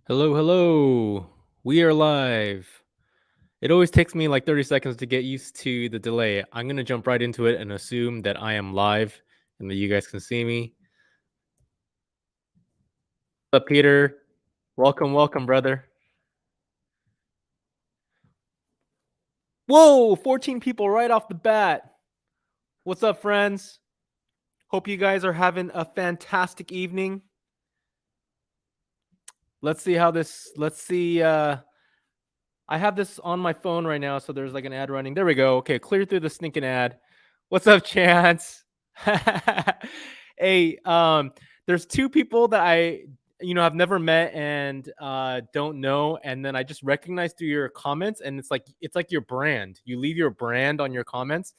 Hello, hello. We are live. It always takes me like 30 seconds to get used to the delay. I'm going to jump right into it and assume that I am live and that you guys can see me. What's up, Peter? Welcome, welcome, brother. Whoa, 14 people right off the bat. What's up, friends? Hope you guys are having a fantastic evening. Let's see how this, let's see. I have this on my phone right now, so there's like an ad running. There we go. Okay, clear through the stinking ad. What's up, Chance? Hey, there's two people that I've never met and don't know, and then I just recognize through your comments, and it's like your brand. You leave your brand on your comments.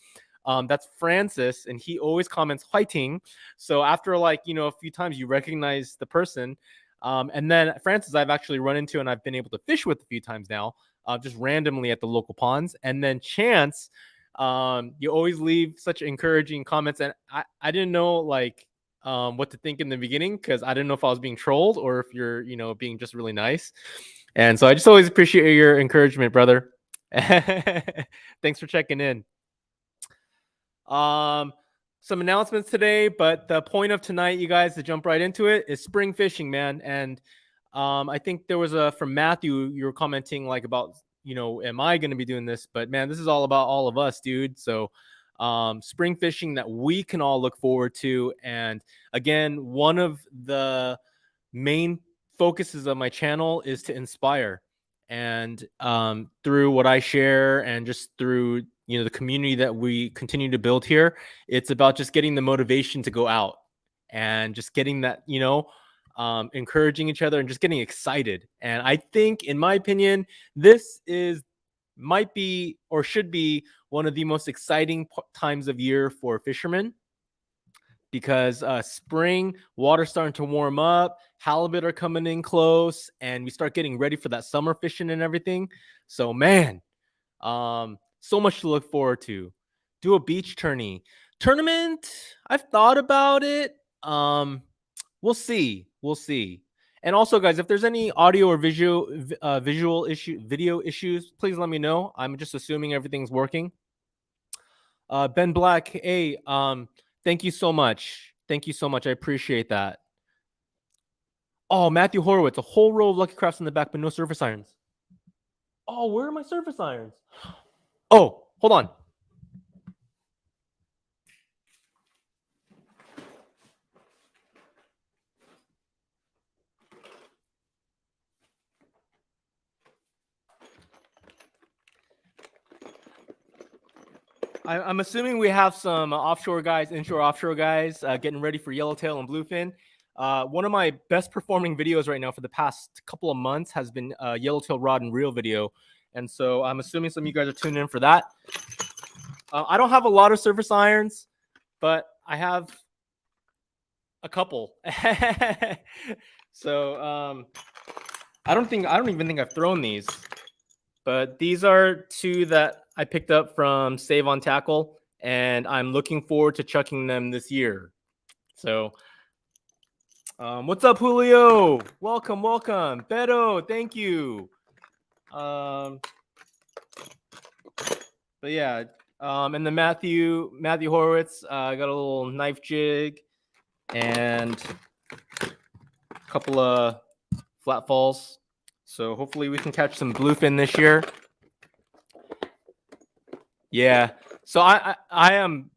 That's Francis, and he always comments fighting. So after a few times, you recognize the person. And then Francis, I've actually run into and I've been able to fish with a few times now, just randomly at the local ponds. And then Chance, you always leave such encouraging comments, and I didn't know what to think in the beginning because I didn't know if I was being trolled or if you're being just really nice. And so I just always appreciate your encouragement, brother. Thanks for checking in. Some announcements today, but the point of tonight, you guys, to jump right into it, is spring fishing, man. And I think there was from Matthew, you were commenting like about, am I going to be doing this? But man, this is all about all of us, dude. So spring fishing that we can all look forward to. And again, one of the main focuses of my channel is to inspire. And through what I share and just through the community that we continue to build here, it's about just getting the motivation to go out and just getting that encouraging each other and just getting excited. And I think, in my opinion, this might be or should be one of the most exciting times of year for fishermen, because spring, water's starting to warm up, halibut are coming in close, and we start getting ready for that summer fishing and everything. So man, so much to look forward to. Do a beach tournament. I've thought about it. We'll see. We'll see. And also, guys, if there's any audio or video issues, please let me know. I'm just assuming everything's working. Ben Black, hey, thank you so much. Thank you so much. I appreciate that. Oh, Matthew Horowitz, a whole row of Lucky Crafts in the back, but no surface irons. Oh, where are my surface irons? Oh, hold on. I'm assuming we have some offshore guys, offshore guys, getting ready for yellowtail and bluefin. One of my best performing videos right now for the past couple of months has been yellowtail rod and reel video. And so I'm assuming some of you guys are tuning in for that. I don't have a lot of surface irons, but I have a couple. So I don't even think I've thrown these, but these are two that I picked up from Save on Tackle, and I'm looking forward to chucking them this year. So what's up, Julio? Welcome, welcome. Beto, thank you. But yeah, and the Matthew Horowitz got a little knife jig and a couple of flat falls. So hopefully we can catch some bluefin this year. Yeah. So I'm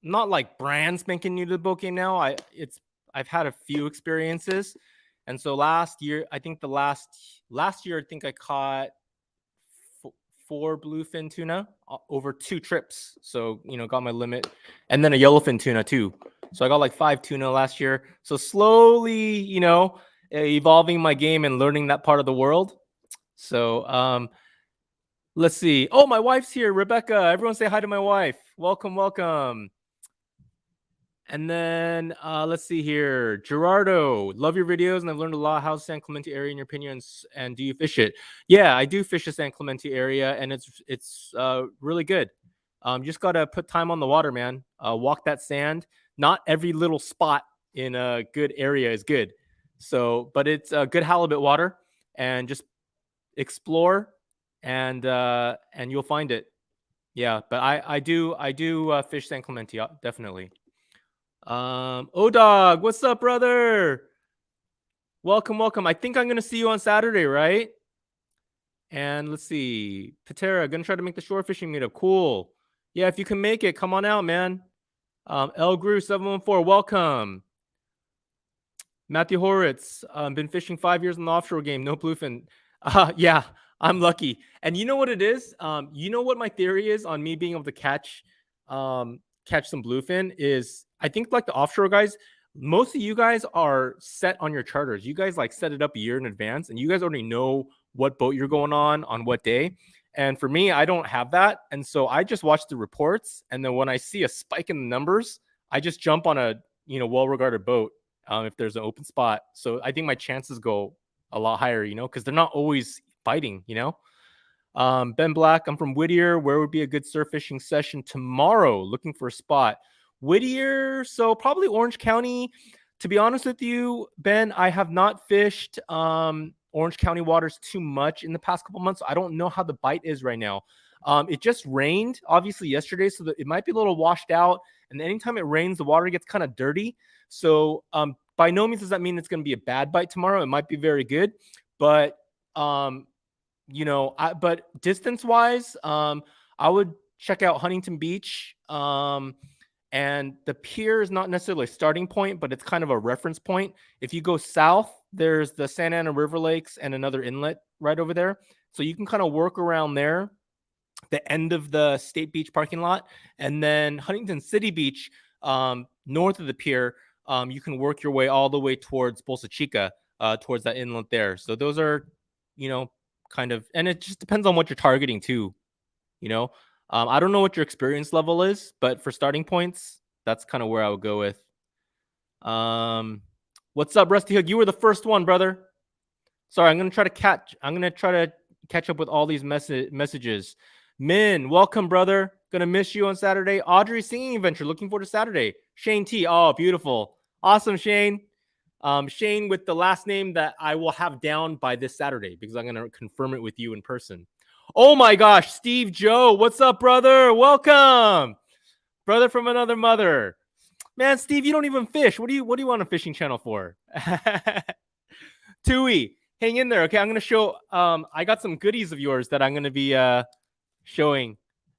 not like brand spanking new to the boat game now. I've had a few experiences. And so last year, I think last year, I think I caught 4 bluefin tuna over 2 trips. So, got my limit, and then a yellowfin tuna too. So I got like 5 tuna last year. So slowly, evolving my game and learning that part of the world. So, let's see. Oh, my wife's here, Rebecca. Everyone say hi to my wife. Welcome, welcome. And then let's see here. Gerardo, love your videos, and I've learned a lot. How's San Clemente area in your opinion, and do you fish it? Yeah, I do fish the San Clemente area, and it's really good. Just gotta put time on the water, man. Walk that sand. Not every little spot in a good area is good. So, but it's good halibut water, and just explore, and you'll find it. Yeah, but I do fish San Clemente, definitely. Dog, what's up, brother? Welcome, welcome. I think I'm gonna see you on Saturday, right? And let's see, Patera, gonna try to make the shore fishing meetup. Cool. Yeah, if you can make it, come on out, man. El Gru 714, welcome. Matthew Horitz, been fishing 5 years in the offshore game, no bluefin. Yeah, I'm lucky. And you know what it is? You know what my theory is on me being able to catch some bluefin is, I think like the offshore guys, most of you guys are set on your charters. You guys like set it up a year in advance, and you guys already know what boat you're going on what day. And for me, I don't have that. And so I just watch the reports. And then when I see a spike in the numbers, I just jump on a well-regarded boat if there's an open spot. So I think my chances go a lot higher, because they're not always biting, Ben Black, I'm from Whittier. Where would be a good surf fishing session tomorrow? Looking for a spot. Whittier, so probably Orange County. To be honest with you, Ben, I have not fished Orange County waters too much in the past couple months. So I don't know how the bite is right now. It just rained, obviously, yesterday, so that it might be a little washed out. And anytime it rains, the water gets kind of dirty. So by no means does that mean it's going to be a bad bite tomorrow. It might be very good, but but distance-wise, I would check out Huntington Beach. And the pier is not necessarily a starting point, but it's kind of a reference point. If you go south, there's the Santa Ana River Lakes and another inlet right over there. So you can kind of work around there, the end of the State Beach parking lot. And then Huntington City Beach, north of the pier, you can work your way all the way towards Bolsa Chica, towards that inlet there. So those are, kind of, and it just depends on what you're targeting too. I don't know what your experience level is, but for starting points, that's kind of where I would go with. What's up, Rusty Hook? You were the first one, brother. Sorry, I'm gonna try to catch up with all these messages. Min, welcome, brother. Gonna miss you on Saturday. Audrey singing adventure. Looking forward to Saturday. Shane T. Oh, beautiful. Awesome, Shane. Shane with the last name that I will have down by this Saturday, because I'm gonna confirm it with you in person. Oh my gosh, Steve Joe, what's up, brother? Welcome, brother from another mother. Man, Steve, you don't even fish. What do you want a fishing channel for? Tui, hang in there. Okay, I'm gonna show. I got some goodies of yours that I'm gonna be showing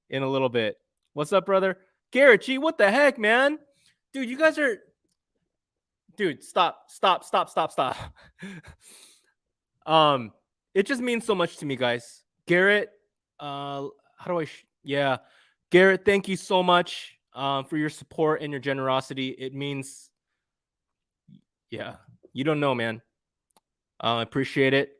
in a little bit. What's up, brother? Garrett G, what the heck, man? Dude, you guys are. Dude, stop. It just means so much to me, guys. Garrett, how do I? Yeah, Garrett, thank you so much for your support and your generosity. It means, yeah, you don't know, man. I appreciate it.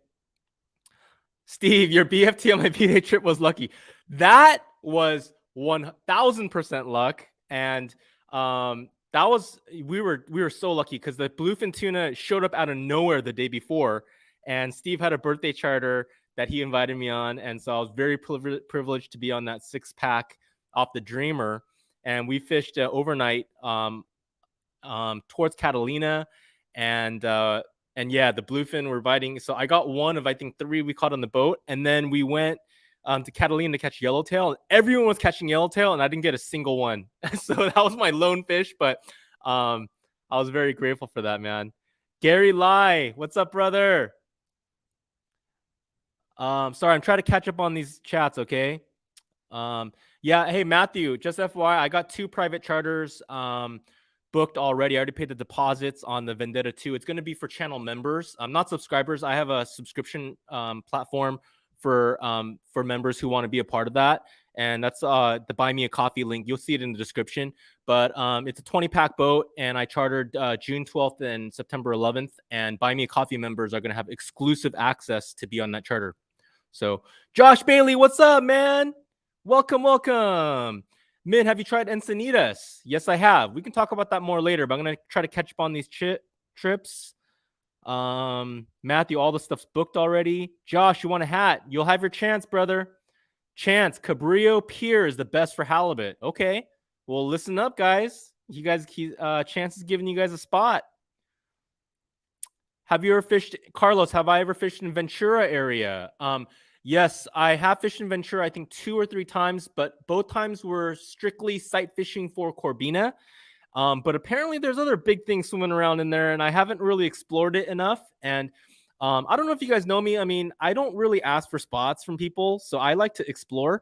Steve, your BFT on my PDA trip was lucky. That was 1000% luck, and that was we were so lucky because the bluefin tuna showed up out of nowhere the day before, and Steve had a birthday charter that he invited me on, and so I was very privileged to be on that 6-pack off the Dreamer, and we fished overnight towards Catalina, and yeah, the bluefin were biting. So I got one of, I think, 3 we caught on the boat, and then we went to Catalina to catch yellowtail, and everyone was catching yellowtail, and I didn't get a single one. So that was my lone fish, but I was very grateful for that, man. Gary Lai, what's up, brother? Sorry, I'm trying to catch up on these chats, okay? Yeah, hey, Matthew, just FYI, I got 2 private charters booked already. I already paid the deposits on the Vendetta 2. It's going to be for channel members, not subscribers. I have a subscription platform for members who want to be a part of that, and that's the Buy Me a Coffee link. You'll see it in the description. But it's a 20-pack boat, and I chartered June 12th and September 11th, and Buy Me a Coffee members are going to have exclusive access to be on that charter. So, Josh Bailey, what's up, man? Welcome. Min, have you tried Encinitas? Yes, I have. We can talk about that more later, but I'm going to try to catch up on these trips. Matthew, all the stuff's booked already. Josh, you want a hat? You'll have your chance, brother. Chance, Cabrillo Pier is the best for halibut. Okay. Well, listen up, guys. Chance is giving you guys a spot. Have you ever fished, Carlos? Have I ever fished in Ventura area? Yes, I have fished in Ventura, I think 2 or 3 times, but both times were strictly sight fishing for Corbina. But apparently there's other big things swimming around in there, and I haven't really explored it enough. And I don't know if you guys know me. I mean, I don't really ask for spots from people, so I like to explore.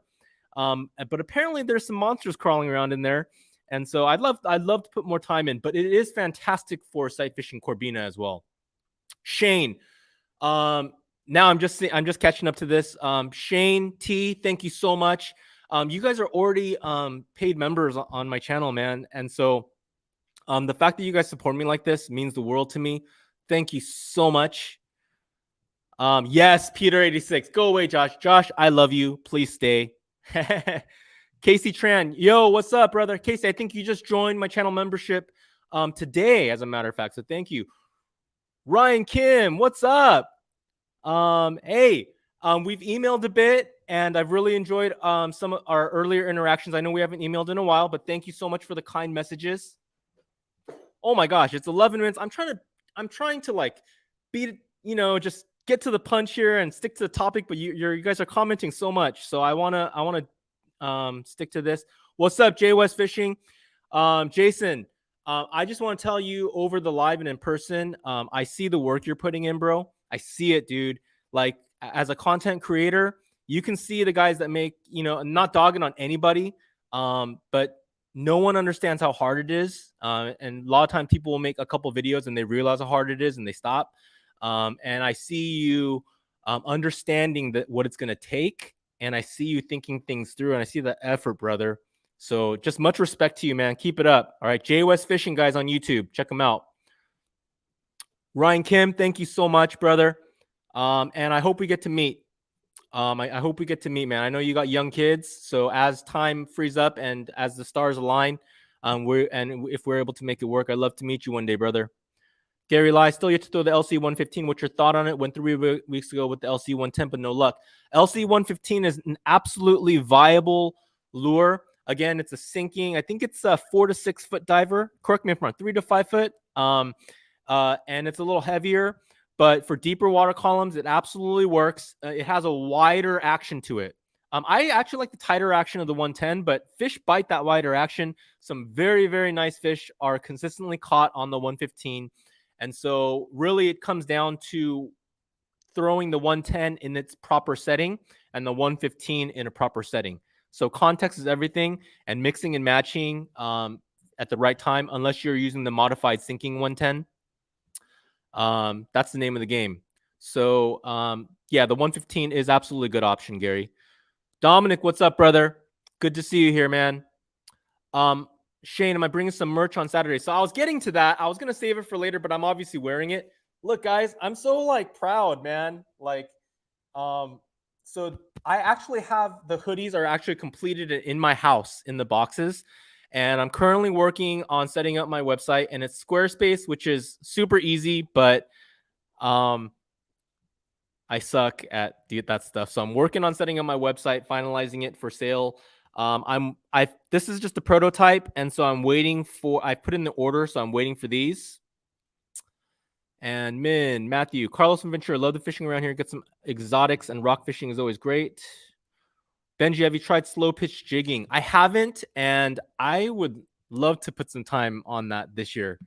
But apparently there's some monsters crawling around in there, and so I'd love to put more time in. But it is fantastic for sight fishing Corbina as well. Shane, now I'm just catching up to this. Shane T, thank you so much. You guys are already paid members on my channel, man, and so the fact that you guys support me like this means the world to me. Thank you so much. Yes, Peter86. Go away, Josh. Josh, I love you. Please stay. Casey Tran. Yo, what's up, brother? Casey, I think you just joined my channel membership today, as a matter of fact. So thank you. Ryan Kim, what's up? Hey, we've emailed a bit, and I've really enjoyed some of our earlier interactions. I know we haven't emailed in a while, but thank you so much for the kind messages. Oh my gosh, it's 11 minutes. I'm trying to like beat, just get to the punch here and stick to the topic, but you guys are commenting so much, so I wanna stick to this. What's up, Jay West Fishing? Jason, I just want to tell you over the live and in person, I see the work you're putting in, bro. I see it, dude. Like, as a content creator, you can see the guys that make, not dogging on anybody, but no one understands how hard it is. And a lot of times people will make a couple videos and they realize how hard it is and they stop. And I see you understanding what it's going to take. And I see you thinking things through, and I see the effort, brother. So just much respect to you, man. Keep it up. All right. Jay West Fishing, guys, on YouTube. Check them out. Ryan Kim, thank you so much, brother. And I hope we get to meet. I hope we get to meet, man. I know you got young kids, so as time frees up and as the stars align, if we're able to make it work, I'd love to meet you one day, brother. Gary Lai, still yet to throw the LC 115. What's your thought on it? Went 3 weeks ago with the LC 110, but no luck. LC 115 is an absolutely viable lure. Again, it's a sinking. I think it's a 4 to 6 foot diver. Correct me if I'm wrong. 3 to 5 foot. And it's a little heavier. But for deeper water columns, it absolutely works. It has a wider action to it. I actually like the tighter action of the 110, but fish bite that wider action. Some very, very nice fish are consistently caught on the 115. And so really it comes down to throwing the 110 in its proper setting and the 115 in a proper setting. So context is everything, and mixing and matching at the right time, unless you're using the modified sinking 110. That's the name of the game. So yeah, the 115 is absolutely a good option, Gary. Dominic, what's up, brother? Good to see you here, man. Shane, am I bringing some merch on Saturday? So I was getting to that. I was going to save it for later, but I'm obviously wearing it. Look, guys, I'm so like proud, man. Like, so I actually have the hoodies are actually completed in my house in the boxes. And I'm currently working on setting up my website, and it's Squarespace, which is super easy, but I suck at that stuff. So I'm working on setting up my website, finalizing it for sale. This is just a prototype, and so I'm waiting for. I put in the order, so I'm waiting for these. And Matthew, Carlos and Ventura, love the fishing around here. Get some exotics, and rock fishing is always great. Benjie, have you tried slow pitch jigging? I haven't, and I would love to put some time on that this year,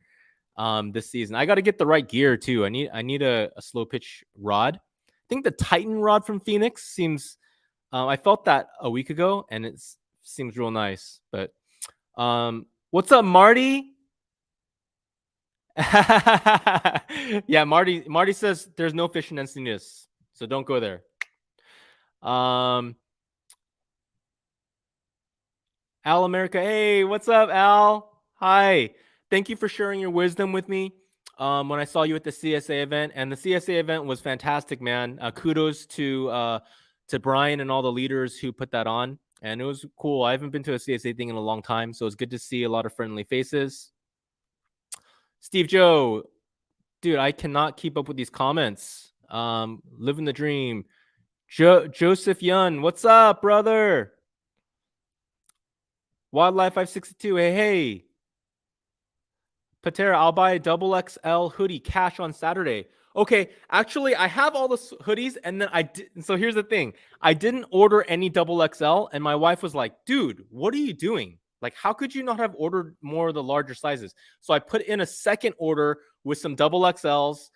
this season. I got to get the right gear too. I need a slow pitch rod. I think the Titan rod from Phenix seems. I felt that a week ago, and it seems real nice. But what's up, Marty? Yeah, Marty says there's no fish in Encinitas, so don't go there. Al America, hey, what's up, Al? Hi, thank you for sharing your wisdom with me. When I saw you at the CSA event, and the CSA event was fantastic, man. Kudos to Brian and all the leaders who put that on, and it was cool. I haven't been to a CSA thing in a long time, so it's good to see a lot of friendly faces. Steve Joe, dude, I cannot keep up with these comments. Living the dream. Joseph Yun, what's up, brother? Wildlife 562, hey. Patera, I'll buy a double XL hoodie cash on Saturday. Okay, actually, I have all the hoodies, and then I did. So here's the thing: I didn't order any double XL, and my wife was like, "Dude, what are you doing? Like, how could you not have ordered more of the larger sizes?" So I put in a second order with some double XLs,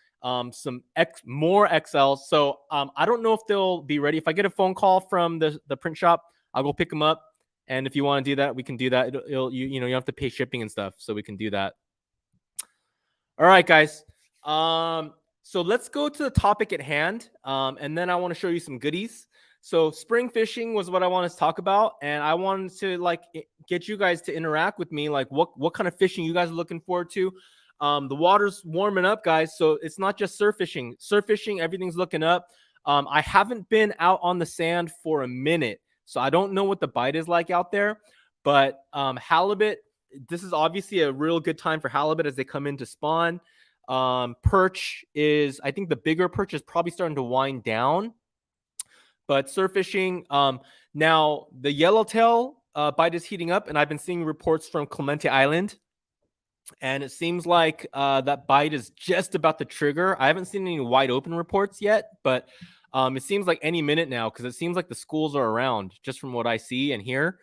some more XLs. So I don't know if they'll be ready. If I get a phone call from the print shop, I'll go pick them up. And if you want to do that, we can do that. You have to pay shipping and stuff, so we can do that. All right, guys. So let's go to the topic at hand, and then I want to show you some goodies. So spring fishing was what I wanted to talk about, and I wanted to like get you guys to interact with me, like what kind of fishing you guys are looking forward to. The water's warming up, guys, so it's not just surf fishing. Surf fishing, everything's looking up. I haven't been out on the sand for a minute, so I don't know what the bite is like out there. But halibut, this is obviously a real good time for halibut as they come in to spawn. Perch is, I think the bigger perch is probably starting to wind down. But surf fishing, now the yellowtail bite is heating up, and I've been seeing reports from Clemente Island, and it seems like that bite is just about to trigger. I haven't seen any wide open reports yet, but it seems like any minute now, because it seems like the schools are around, just from what I see and hear.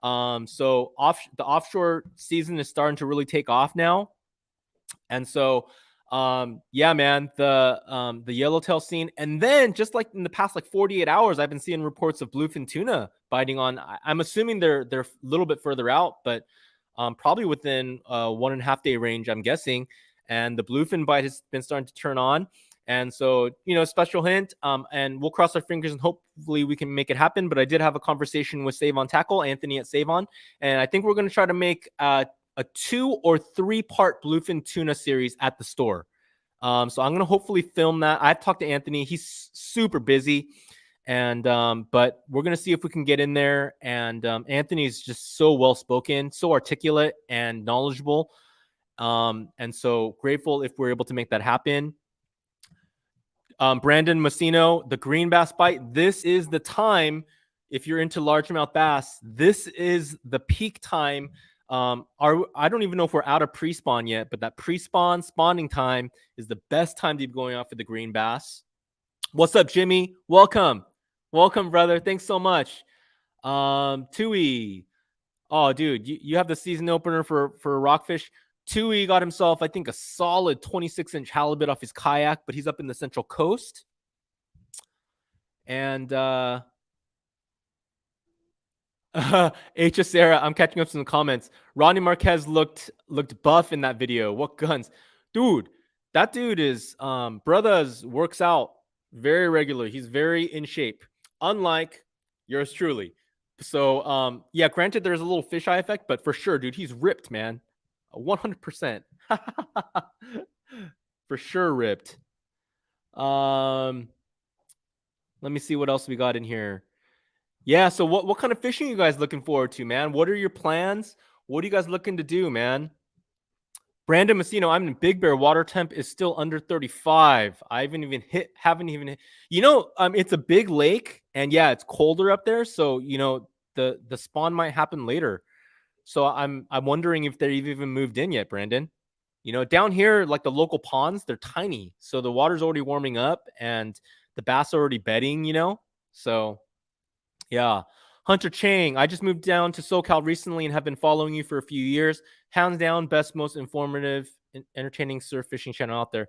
So the offshore season is starting to really take off now. And so, yeah, man, the yellowtail scene. And then just like in the past, like 48 hours, I've been seeing reports of bluefin tuna biting on, I'm assuming they're a little bit further out, but probably within 1.5 day range, I'm guessing. And the bluefin bite has been starting to turn on. And so, special hint, and we'll cross our fingers and hopefully we can make it happen. But I did have a conversation with Save On Tackle, Anthony at Save On, and I think we're going to try to make a 2 or 3 part bluefin tuna series at the store. So I'm going to hopefully film that. I've talked to Anthony. He's super busy. And but we're going to see if we can get in there. And Anthony's just so well-spoken, so articulate and knowledgeable. And so grateful if we're able to make that happen. Brandon Massino, the green bass bite. This is the time, if you're into largemouth bass, this is the peak time. I don't even know if we're out of pre-spawn yet, but that pre-spawn spawning time is the best time to be going out for the green bass. What's up, Jimmy? Welcome, brother. Thanks so much. Tui. Oh, dude, you have the season opener for rockfish. Tui got himself, I think, a solid 26-inch halibut off his kayak, but he's up in the Central Coast. And HS Sarah, I'm catching up to some comments. Ronnie Marquez looked buff in that video. What guns? Dude, that dude is brothers works out very regular. He's very in shape, unlike yours truly. So yeah, granted there's a little fisheye effect, but for sure, dude, he's ripped, man. 100%. For sure ripped. Let me see what else we got in here. Yeah, so what kind of fishing are you guys looking forward to, man? What are your plans? What are you guys looking to do, man? Brandon Massino, I'm in Big Bear. Water temp is still under 35. I haven't even hit. It's a big lake, and yeah, it's colder up there. So the spawn might happen later. So I'm wondering if they've even moved in yet, Brandon. Down here, like the local ponds, they're tiny, so the water's already warming up, and the bass are already bedding. So yeah. Hunter Chang, I just moved down to SoCal recently and have been following you for a few years. Hands down, best, most informative, entertaining surf fishing channel out there.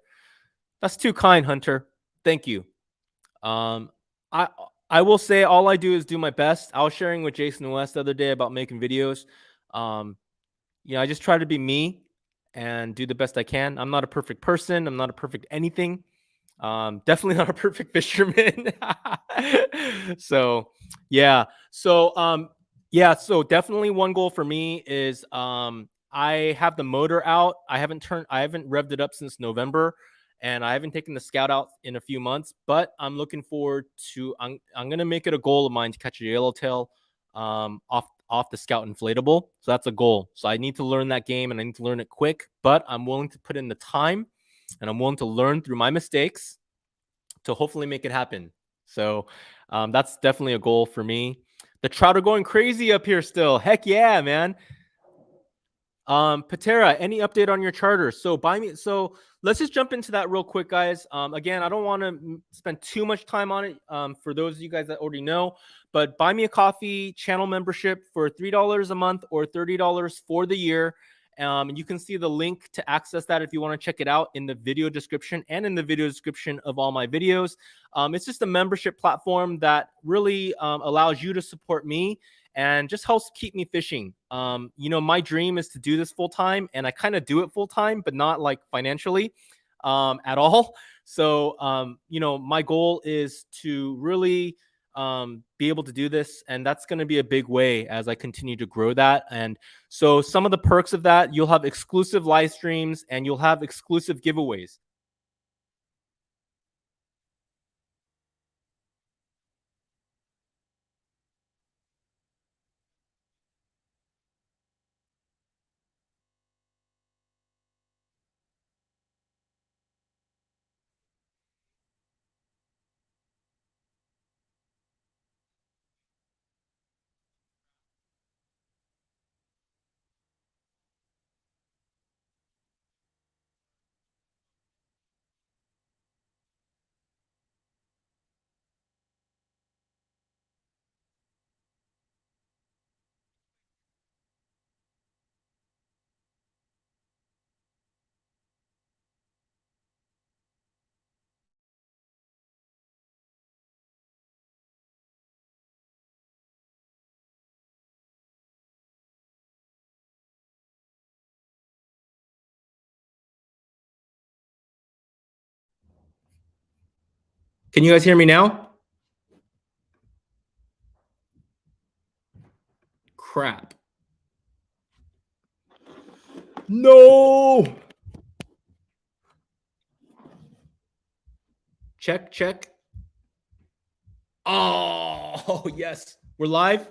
That's too kind, Hunter. Thank you. I will say all I do is do my best. I was sharing with Jason West the other day about making videos. I just try to be me and do the best I can. I'm not a perfect person. I'm not a perfect anything. Definitely not a perfect fisherman. So definitely one goal for me is I have the motor out. I haven't revved it up since November, and I haven't taken the Scout out in a few months, but I'm looking forward to I'm gonna make it a goal of mine to catch a yellowtail off the Scout inflatable. So that's a goal. So I need to learn that game, and I need to learn it quick, but I'm willing to put in the time, and I'm willing to learn through my mistakes to hopefully make it happen. So that's definitely a goal for me. The trout are going crazy up here still. Heck yeah, man. Patera, any update on your charter? So let's just jump into that real quick, guys. Again, I don't want to spend too much time on it. For those of you guys that already know, but buy me a coffee channel membership for $3 a month or $30 for the year. And you can see the link to access that if you want to check it out in the video description and in the video description of all my videos. It's just a membership platform that really allows you to support me and just helps keep me fishing. My dream is to do this full time, and I kind of do it full time, but not like financially at all. So, my goal is to really be able to do this, and that's going to be a big way as I continue to grow that. And so some of the perks of that, you'll have exclusive live streams and you'll have exclusive giveaways. Can you guys hear me now? Crap. No. Check. Oh, yes. We're live.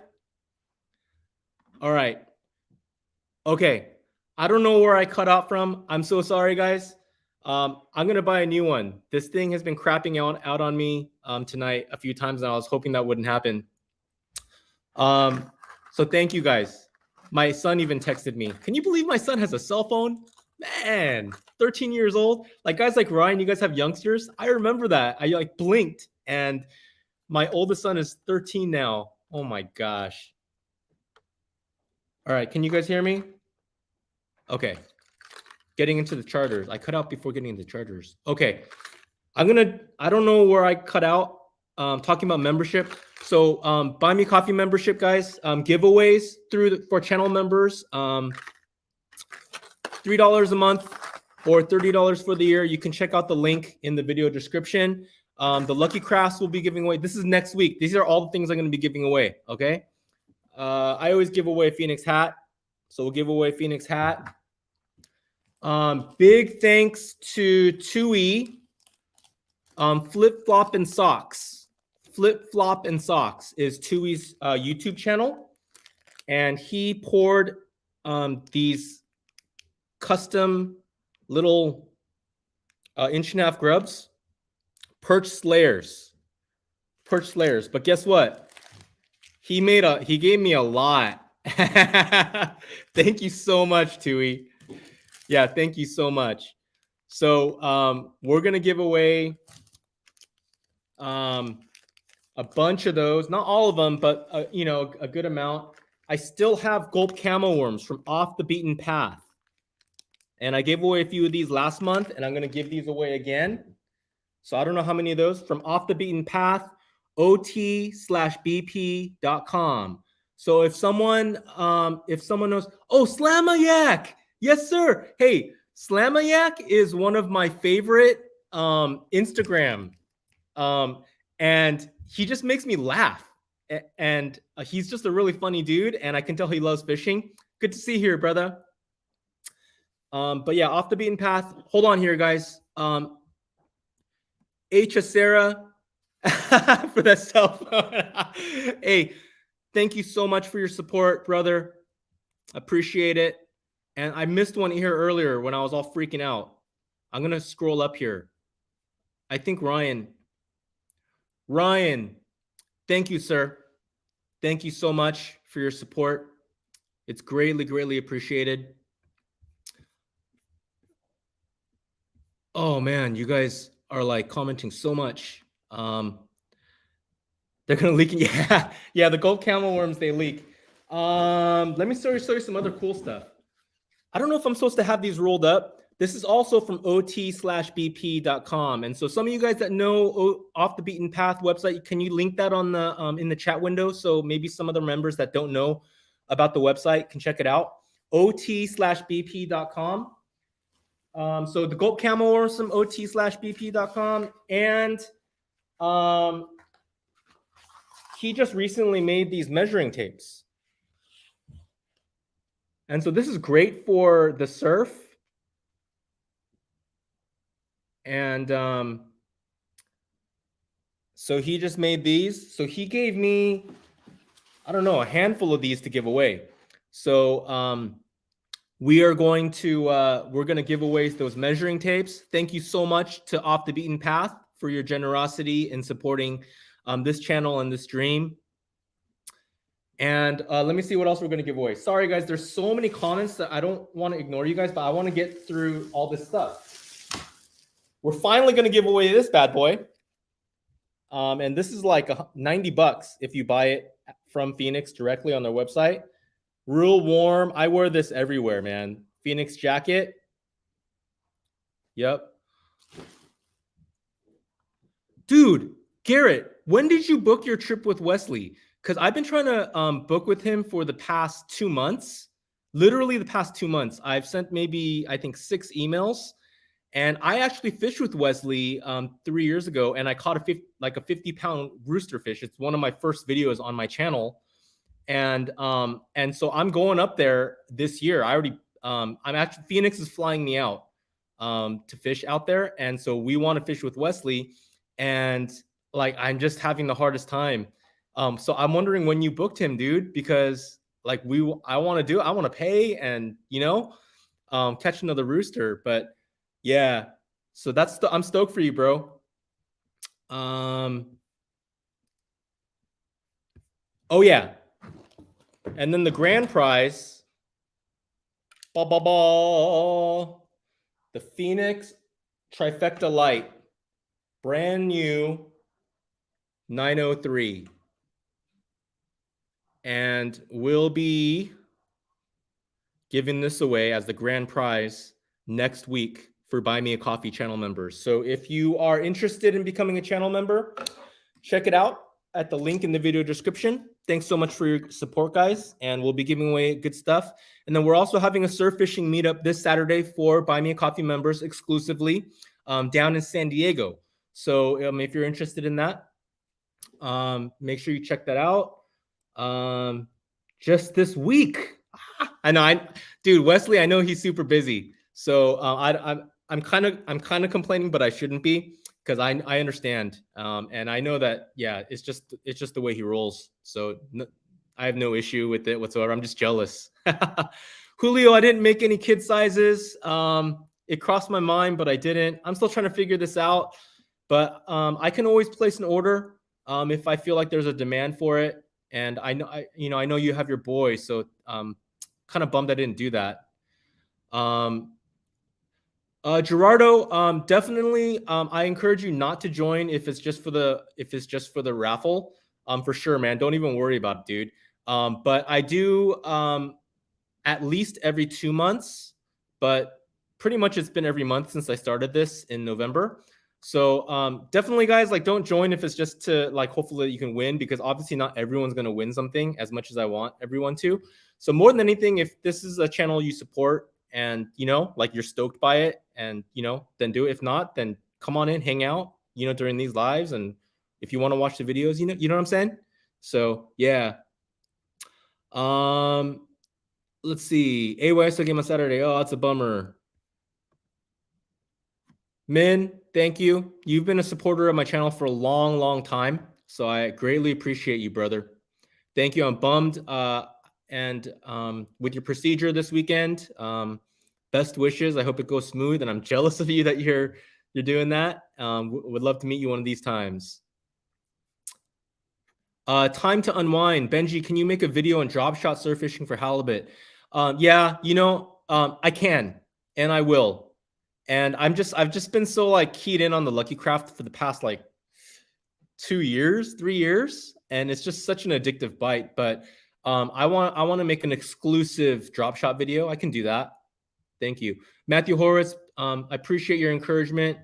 All right. Okay. I don't know where I cut out from. I'm so sorry, guys. I'm going to buy a new one. This thing has been crapping out on me tonight a few times, and I was hoping that wouldn't happen. So thank you, guys. My son even texted me. Can you believe my son has a cell phone? Man, 13 years old. Like guys like Ryan, you guys have youngsters. I remember that. I like blinked, and my oldest son is 13 now. Oh my gosh. All right, can you guys hear me? Okay. Getting into the charters. I cut out before getting into charters. Okay. I don't know where I cut out talking about membership. So buy me coffee membership, guys. Giveaways for channel members. $3 a month or $30 for the year. You can check out the link in the video description. The lucky crafts will be giving away. This is next week. These are all the things I'm going to be giving away. Okay. I always give away a Phenix hat. So we'll give away a Phenix hat. Big thanks to Tui. Flip Flop and Socks. Flip Flop and Socks is Tui's YouTube channel. And he poured these custom little 1.5-inch grubs. Perch slayers. But guess what? He gave me a lot. Thank you so much, Tui. Yeah, thank you so much. So we're gonna give away a bunch of those, not all of them, but a good amount. I still have gulp camo worms from Off the Beaten Path, and I gave away a few of these last month, and I'm gonna give these away again. So I don't know how many of those from Off the Beaten Path, ot/bp.com. So if someone knows, Slamayak, yes sir. Hey, Slamayak is one of my favorite Instagram, and he just makes me laugh, and he's just a really funny dude, and I can tell he loves fishing. Good to see you here, brother. But yeah, Off the Beaten Path. Hold on here, guys. Sarah for that cell phone. Hey, thank you so much for your support, brother. Appreciate it. And I missed one here earlier when I was all freaking out. I'm going to scroll up here. I think Ryan, thank you, sir. Thank you so much for your support. It's greatly, greatly appreciated. Oh man, you guys are like commenting so much. They're gonna leak. Yeah, yeah. The gold camel worms, they leak. Let me show you some other cool stuff. I don't know if I'm supposed to have these rolled up. This is also from ot/bp.com. And so some of you guys that know Off the Beaten Path website, can you link that on the in the chat window? So maybe some of the members that don't know about the website can check it out. ot/bp.com. So the gold camel worms from ot/bp.com. And he just recently made these measuring tapes. And so this is great for the surf. And so he just made these. So he gave me, I don't know, a handful of these to give away. So we are going to, we're going to give away those measuring tapes. Thank you so much to Off the Beaten Path for your generosity in supporting this channel and this stream. And let me see what else we're going to give away. Sorry, guys, there's so many comments that I don't want to ignore you guys, but I want to get through all this stuff. We're finally going to give away this bad boy. And this is like $90 if you buy it from Phenix directly on their website. Real warm. I wear this everywhere, man. Phenix jacket. Yep. Dude, Garrett, when did you book your trip with Wesley? Because I've been trying to book with him for the past 2 months. Literally the past 2 months. I've sent maybe, I think, 6 emails. And I actually fished with Wesley 3 years ago, and I caught a 50-pound rooster fish. It's one of my first videos on my channel. And so I'm going up there this year. I already, I'm actually, Phenix is flying me out to fish out there. And so we want to fish with Wesley. And like, I'm just having the hardest time. So I'm wondering when you booked him, dude, because like I want to pay and, you know, catch another rooster. But yeah, so I'm stoked for you, bro. Oh yeah. And then the grand prize, the Phenix Trifecta Lite, brand new 903. And we'll be giving this away as the grand prize next week for Buy Me a Coffee channel members. So if you are interested in becoming a channel member, check it out at the link in the video description. Thanks so much for your support, guys. And we'll be giving away good stuff. And then we're also having a surf fishing meetup this Saturday for Buy Me a Coffee members exclusively down in San Diego. So if you're interested in that, make sure you check that out. Just this week. I know, dude, Wesley, I know he's super busy. So I'm kind of complaining, but I shouldn't be, because I understand. And I know that, yeah, it's just the way he rolls. So I have no issue with it whatsoever. I'm just jealous. Julio, I didn't make any kid sizes. It crossed my mind, but I didn't. I'm still trying to figure this out, but I can always place an order if I feel like there's a demand for it. And I know you have your boy, so kind of bummed I didn't do that. Gerardo, definitely, I encourage you not to join if it's just for the raffle. For sure, man. Don't even worry about it, dude. But I do at least every 2 months, but pretty much it's been every month since I started this in November. So definitely, guys, like, don't join if it's just to like hopefully you can win, because obviously not everyone's going to win something as much as I want everyone to. So more than anything, if this is a channel you support and, you know, like you're stoked by it, and, you know, then do it. If not, then come on in, hang out, you know, during these lives. And if you want to watch the videos, you know what I'm saying? So yeah. Let's see. AYS game on Saturday. Oh, that's a bummer. Min, thank you. You've been a supporter of my channel for a long, long time. So I greatly appreciate you, brother. Thank you. I'm bummed. And with your procedure this weekend, best wishes. I hope it goes smooth. And I'm jealous of you that you're doing that. Would love to meet you one of these times. Time to unwind. Benjie, can you make a video on drop shot surf fishing for halibut? Yeah, you know, I can, and I will. And I've just been so like keyed in on the Lucky Craft for the past like 2 years, 3 years, and it's just such an addictive bite. But I want to make an exclusive drop shot video. I can do that. Thank you, Matthew Horowitz. I appreciate your encouragement.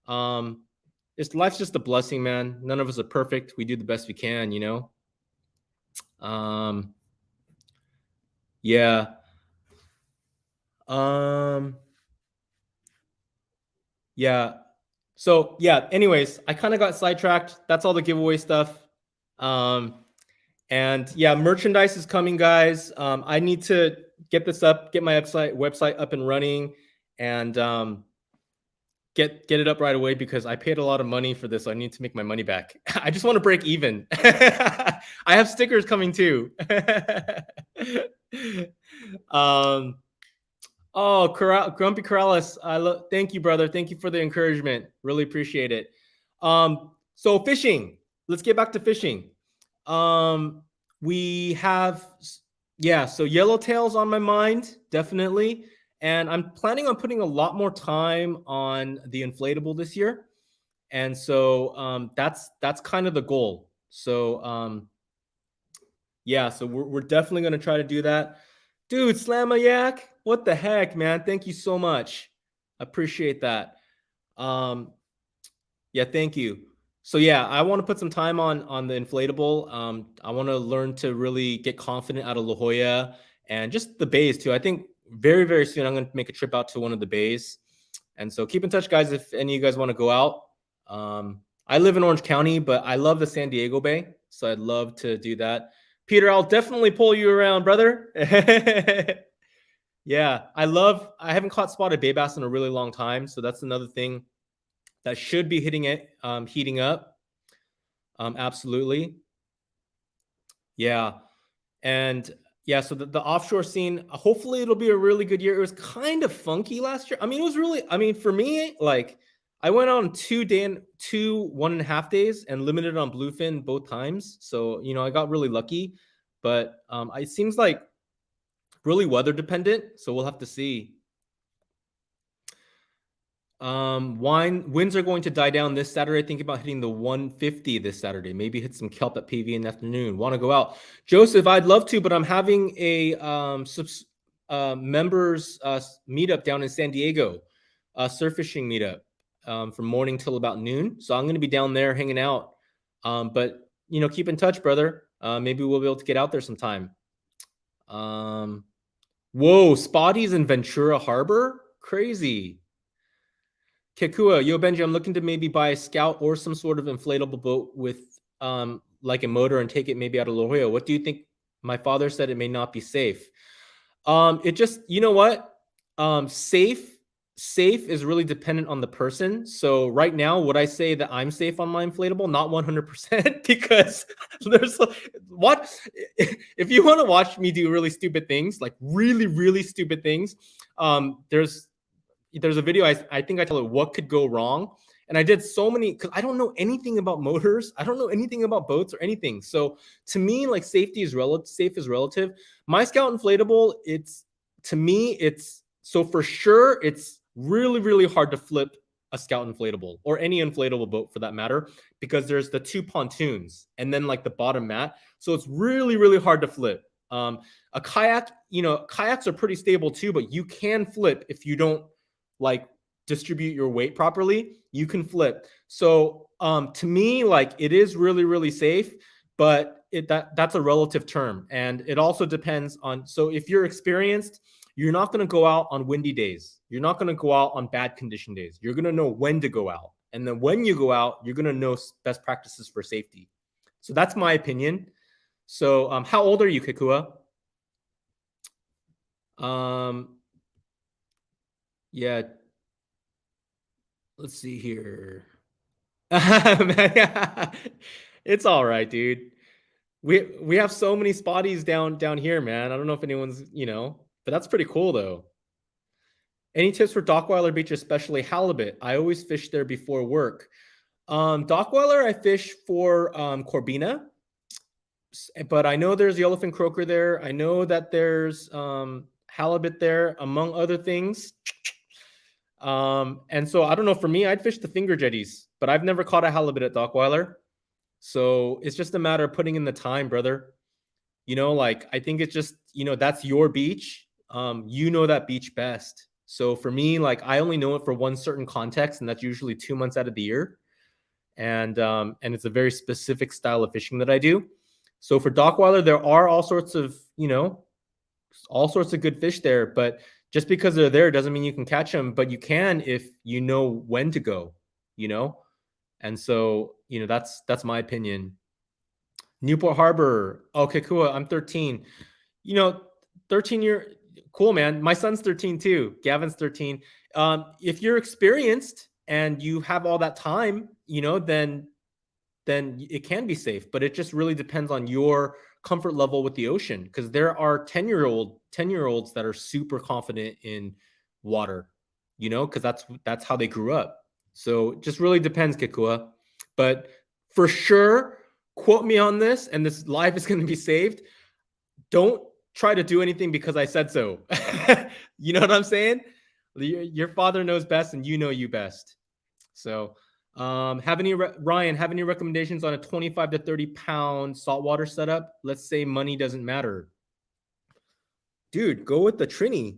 Life's just a blessing, man. None of us are perfect. We do the best we can, you know. Yeah. Yeah. So yeah, anyways, I kind of got sidetracked. That's all the giveaway stuff. And yeah, merchandise is coming, guys. I need to get this up, get my website up and running, and get it up right away because I paid a lot of money for this. So I need to make my money back. I just want to break even. I have stickers coming too. Oh, Grumpy Corrales, thank you, brother. Thank you for the encouragement. Really appreciate it. So fishing. Let's get back to fishing. We have, yeah, so yellowtails on my mind, definitely. And I'm planning on putting a lot more time on the inflatable this year. And so that's kind of the goal. So yeah, so we're definitely going to try to do that. Dude, Slamayak, what the heck, man? Thank you so much. Appreciate that. Yeah, thank you. So yeah, I want to put some time on the inflatable. I want to learn to really get confident out of La Jolla and just the bays too. I think very, very soon I'm going to make a trip out to one of the bays. And so keep in touch, guys, if any of you guys want to go out. I live in Orange County, but I love the San Diego Bay, so I'd love to do that. Peter, I'll definitely pull you around, brother. Yeah, I haven't caught spotted bay bass in a really long time, so that's another thing that should be heating up. Absolutely. Yeah. And yeah, so the offshore scene, hopefully it'll be a really good year. It was kind of funky last year. I mean, it was really, I mean, for me, like I went on 2 1.5 days and limited on bluefin both times. So, you know, I got really lucky, but it seems like really weather dependent. So we'll have to see. Winds are going to die down this Saturday. Think about hitting the 150 this Saturday. Maybe hit some kelp at PV in the afternoon. Want to go out, Joseph? I'd love to, but I'm having a members meetup down in San Diego, surf fishing meetup from morning till about noon. So I'm going to be down there hanging out. But you know, keep in touch, brother. Maybe we'll be able to get out there sometime. Whoa, Spotties in Ventura Harbor, crazy. Kekua, yo, Benji, I'm looking to maybe buy a Scout or some sort of inflatable boat with like a motor and take it maybe out of La Jolla. What do you think? My father said it may not be safe. It just, you know what? Safe is really dependent on the person. So right now, would I say that I'm safe on my inflatable? Not 100% because there's what if you want to watch me do really stupid things, like really, really stupid things, there's a video I think I tell it what could go wrong. And I did so many because I don't know anything about motors. I don't know anything about boats or anything. So to me, like safety is relative. Safe is relative. My Scout inflatable, it's to me, it's so for sure, it's really, really hard to flip a Scout inflatable or any inflatable boat for that matter, because there's the 2 pontoons and then like the bottom mat. So it's really, really hard to flip. A kayak, you know, kayaks are pretty stable too, but you can flip if you don't like distribute your weight properly. You can flip. So to me, like it is really, really safe, but that's a relative term. And it also depends on, so if you're experienced, you're not going to go out on windy days. You're not going to go out on bad condition days. You're going to know when to go out. And then when you go out, you're going to know best practices for safety. So that's my opinion. So how old are you, Kikua? Yeah. Let's see here. It's all right, dude. We have so many spotties down here, man. I don't know if anyone's, you know, but that's pretty cool though. Any tips for Dockweiler Beach, especially halibut? I always fish there before work. Dockweiler, I fish for Corbina, but I know there's yellowfin croaker there. I know that there's halibut there, among other things. And so I don't know, for me, I'd fish the finger jetties, but I've never caught a halibut at Dockweiler. So it's just a matter of putting in the time, brother. Like I think it's just, that's your beach. You know that beach best. So for me, like I only know it for one certain context, and that's usually 2 months out of the year. And it's a very specific style of fishing that I do. So for Dockweiler, there are all sorts of good fish there, but just because they're there doesn't mean you can catch them, but you can if you know when to go, and so that's my opinion. Newport Harbor. Okay, cool. I'm 13. 13 cool, man. My son's 13 too. Gavin's 13. If you're experienced and you have all that time, then it can be safe, but it just really depends on your comfort level with the ocean, because there are 10-year-olds that are super confident in water, because that's how they grew up. So it just really depends, Kekua. But for sure, quote me on this, and this live is going to be saved. Don't try to do anything because I said so. You know what I'm saying? Your father knows best, and you know you best. So Ryan, have any recommendations on a 25 to 30 pound saltwater setup? Let's say money doesn't matter. Dude, go with the Trini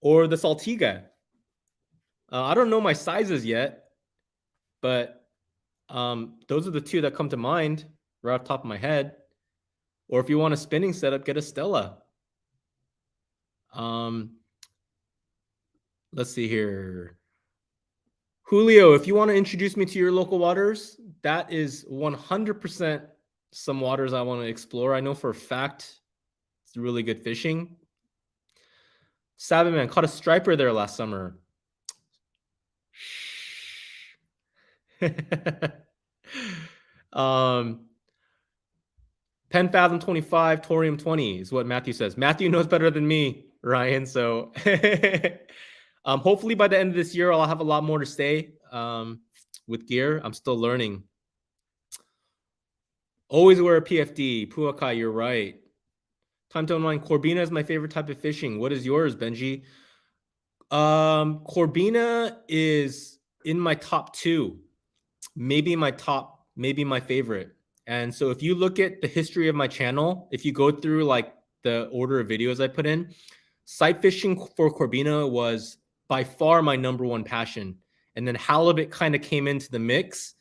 or the Saltiga. I don't know my sizes yet, but those are the two that come to mind right off the top of my head. Or if you want a spinning setup, get a Stella. Let's see here. Julio, if you want to introduce me to your local waters, that is 100% some waters I want to explore. I know for a fact it's really good fishing. Savvy Man caught a striper there last summer. Pen Fathom 25, Torium 20 is what Matthew says. Matthew knows better than me, Ryan. So hopefully by the end of this year, I'll have a lot more to say with gear. I'm still learning. Always wear a PFD. Puakai, you're right. Time to unwind. Corbina is my favorite type of fishing. What is yours, Benji? Corbina is in my top 2. Maybe my favorite. And so if you look at the history of my channel, if you go through like the order of videos I put in, sight fishing for Corbina was by far my number one passion. And then halibut kind of came into the mix.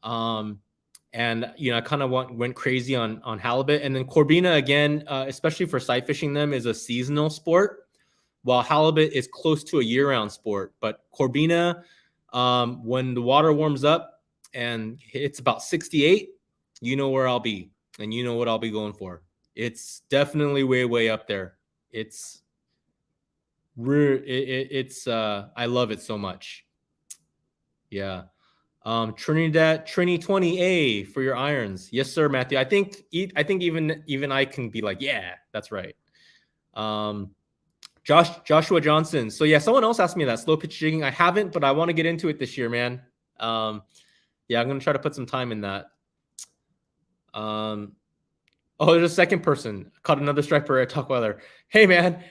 And I kind of went crazy on halibut. And then Corbina, again, especially for sight fishing them, is a seasonal sport, while halibut is close to a year-round sport. But Corbina, when the water warms up and it's about 68, you know where I'll be, and you know what I'll be going for. It's definitely way up there. It's I love it so much. Yeah. Trinidad Trini 20A for your irons. Yes, sir, Matthew. I think even I can be like, yeah, that's right. Joshua Johnson. So yeah, someone else asked me that slow pitch jigging. I haven't, but I want to get into it this year, man. Yeah, I'm gonna try to put some time in that. Oh, there's a second person. Caught another striper at Tuckweiler. Hey, man,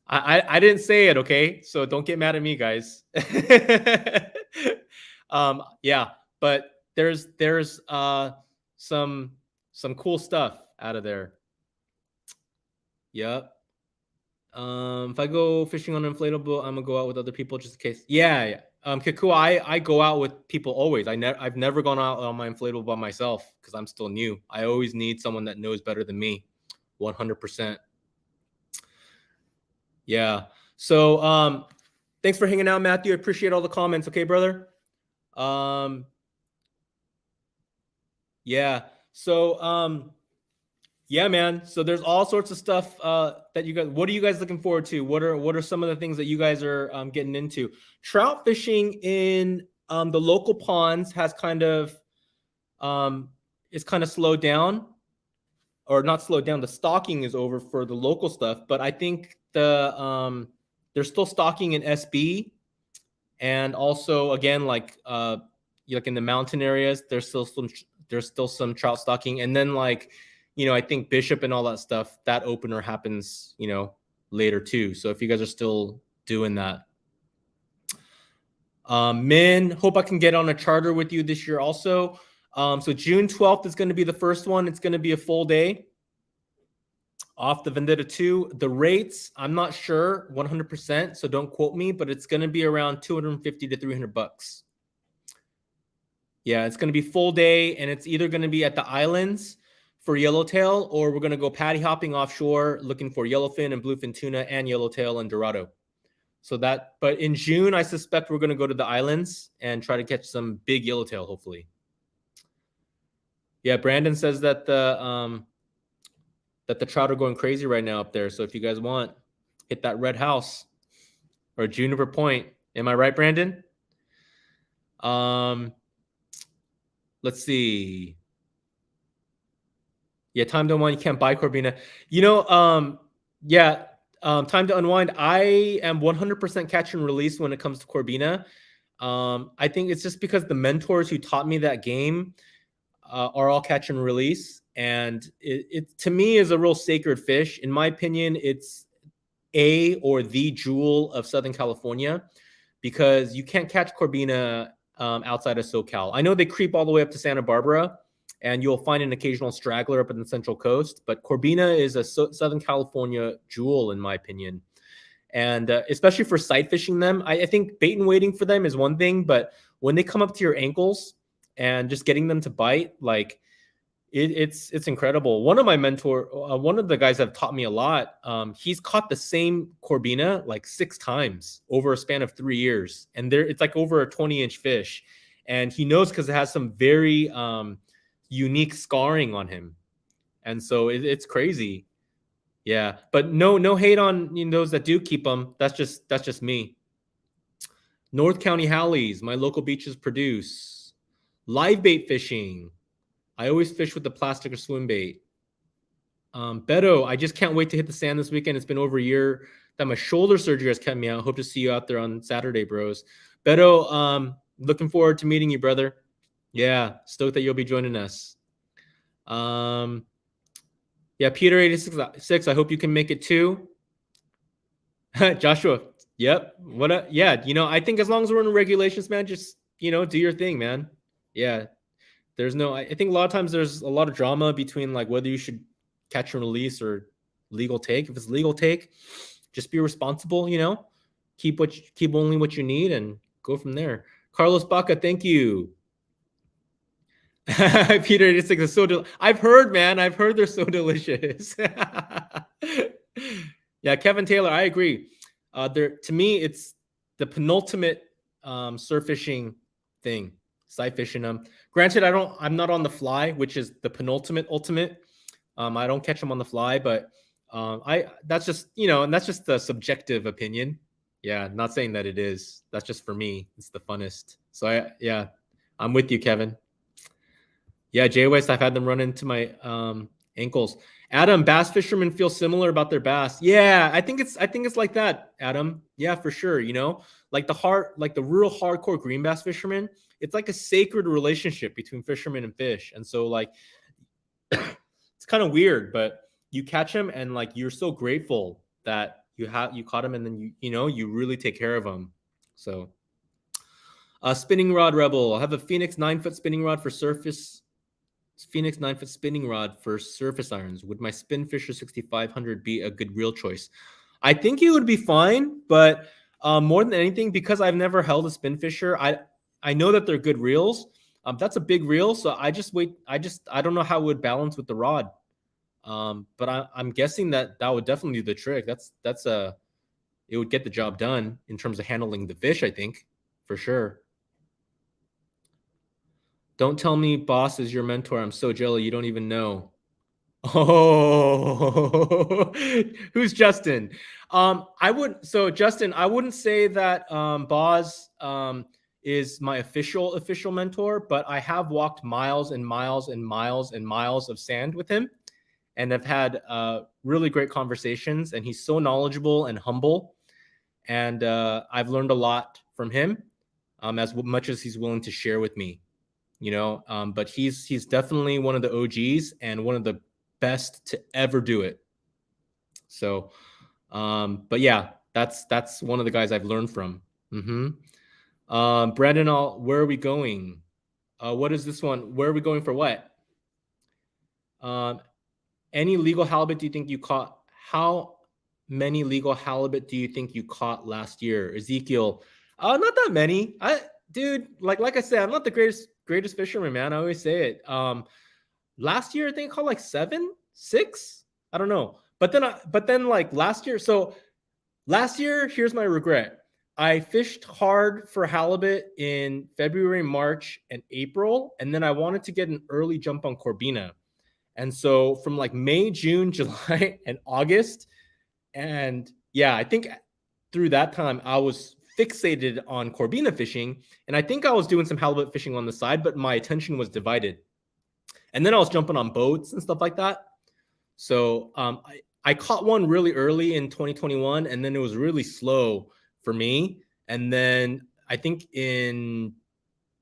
I didn't say it, okay? So don't get mad at me, guys. Yeah, but there's some cool stuff out of there. Yep. If I go fishing on an inflatable, I'm gonna go out with other people just in case. Yeah. Kikua, I go out with people always. I've never gone out on my inflatable by myself because I'm still new. I always need someone that knows better than me. 100%. Yeah. So thanks for hanging out, Matthew. I appreciate all the comments. Okay, brother. Yeah. So yeah, man. So there's all sorts of stuff that you guys. What are you guys looking forward to? What are some of the things that you guys are getting into? Trout fishing in the local ponds has kind of slowed down, or not slowed down. The stocking is over for the local stuff, but I think they're still stocking in SB, and also again like in the mountain areas, there's still some trout stocking, and then like. I think Bishop and all that stuff, that opener happens, later too. So if you guys are still doing that. Min, hope I can get on a charter with you this year also. So June 12th is going to be the first one. It's going to be a full day off the Vendetta 2. The rates, I'm not sure 100%, so don't quote me, but it's going to be around 250 to 300 bucks. Yeah, it's going to be full day, and it's either going to be at the islands for yellowtail, or we're going to go patty hopping offshore looking for yellowfin and bluefin tuna and yellowtail and dorado. So that, but in June, I suspect we're going to go to the islands and try to catch some big yellowtail, hopefully. Yeah, Brandon says that the trout are going crazy right now up there. So if you guys want, hit that Red House or Juniper Point. Am I right, Brandon? Let's see. Yeah, time to unwind. You can't buy Corbina. You know, yeah, time to unwind. I am 100% catch and release when it comes to Corbina. I think it's just because the mentors who taught me that game are all catch and release. And it to me is a real sacred fish. In my opinion, it's or the jewel of Southern California, because you can't catch Corbina outside of SoCal. I know they creep all the way up to Santa Barbara, and you'll find an occasional straggler up in the Central Coast, but Corbina is a Southern California jewel, in my opinion. And especially for sight fishing them, I think bait and waiting for them is one thing, but when they come up to your ankles and just getting them to bite, like it's incredible. One of my one of the guys that have taught me a lot, he's caught the same Corbina like 6 times over a span of 3 years, and it's like over a 20-inch fish, and he knows because it has some very unique scarring on him, and so it's crazy. Yeah, but no hate on those that do keep them. That's just me. North County Hallies, my local beaches produce live bait fishing. I always fish with the plastic or swim bait. Beto, I just can't wait to hit the sand this weekend. It's been over a year that my shoulder surgery has kept me out. Hope to see you out there on Saturday, bros. Beto, looking forward to meeting you, brother. Yeah, stoked that you'll be joining us. Yeah, Peter 86. I hope you can make it too. Joshua, yep. Yeah, I think as long as we're in regulations, man, just do your thing, man. Yeah. I think a lot of times there's a lot of drama between like whether you should catch and release or legal take. If it's legal take, just be responsible, keep only what you need and go from there. Carlos Baca, thank you. Peter 86 is so I've heard they're so delicious. Yeah, Kevin Taylor, I agree. To me, it's the penultimate surf fishing thing. Sight fishing them. Granted, I'm not on the fly, which is the penultimate ultimate. I don't catch them on the fly, but that's just and that's just a subjective opinion. Yeah, not saying that it is. That's just for me. It's the funnest. So I'm with you, Kevin. Yeah, Jay West, I've had them run into my ankles. Adam, bass fishermen feel similar about their bass. Yeah, I think it's like that, Adam. Yeah, for sure. Like the real hardcore green bass fishermen, it's like a sacred relationship between fishermen and fish. And so like it's kind of weird, but you catch them and like you're so grateful that you caught them, and then you really take care of them. So spinning rod rebel. I have a Phenix 9-foot spinning rod for surface. Phenix 9-foot spinning rod for surface irons. Would my Spinfisher 6500 be a good reel choice? I think it would be fine, but more than anything, because I've never held a Spinfisher, I know that they're good reels. That's a big reel, so I don't know how it would balance with the rod. But I'm guessing that would definitely do the trick. It would get the job done in terms of handling the fish, I think, for sure. Don't tell me Boss is your mentor. I'm so jealous. You don't even know. Oh, who's Justin? Justin, I wouldn't say that Boz is my official mentor, but I have walked miles and miles and miles and miles of sand with him, and I've had really great conversations, and he's so knowledgeable and humble, and I've learned a lot from him, as much as he's willing to share with me. But he's definitely one of the OGs and one of the best to ever do it. So, but yeah, That's one of the guys I've learned from. Brandon, where are we going? What is this one? Where are we going for what? Any legal halibut do you think you caught? How many legal halibut do you think you caught last year? Ezekiel, not that many. Dude, like I said, I'm not the greatest fisherman, man. I always say it. Last year I think I caught like 7, 6. I don't know. But then like last year, so last year, here's my regret. I fished hard for halibut in February, March, and April, and then I wanted to get an early jump on Corbina. And so from like May, June, July, and August, and yeah, I think through that time I was fixated on Corbina fishing, and I think I was doing some halibut fishing on the side, but my attention was divided. And then I was jumping on boats and stuff like that. So I caught one really early in 2021, and then it was really slow for me. And then I think in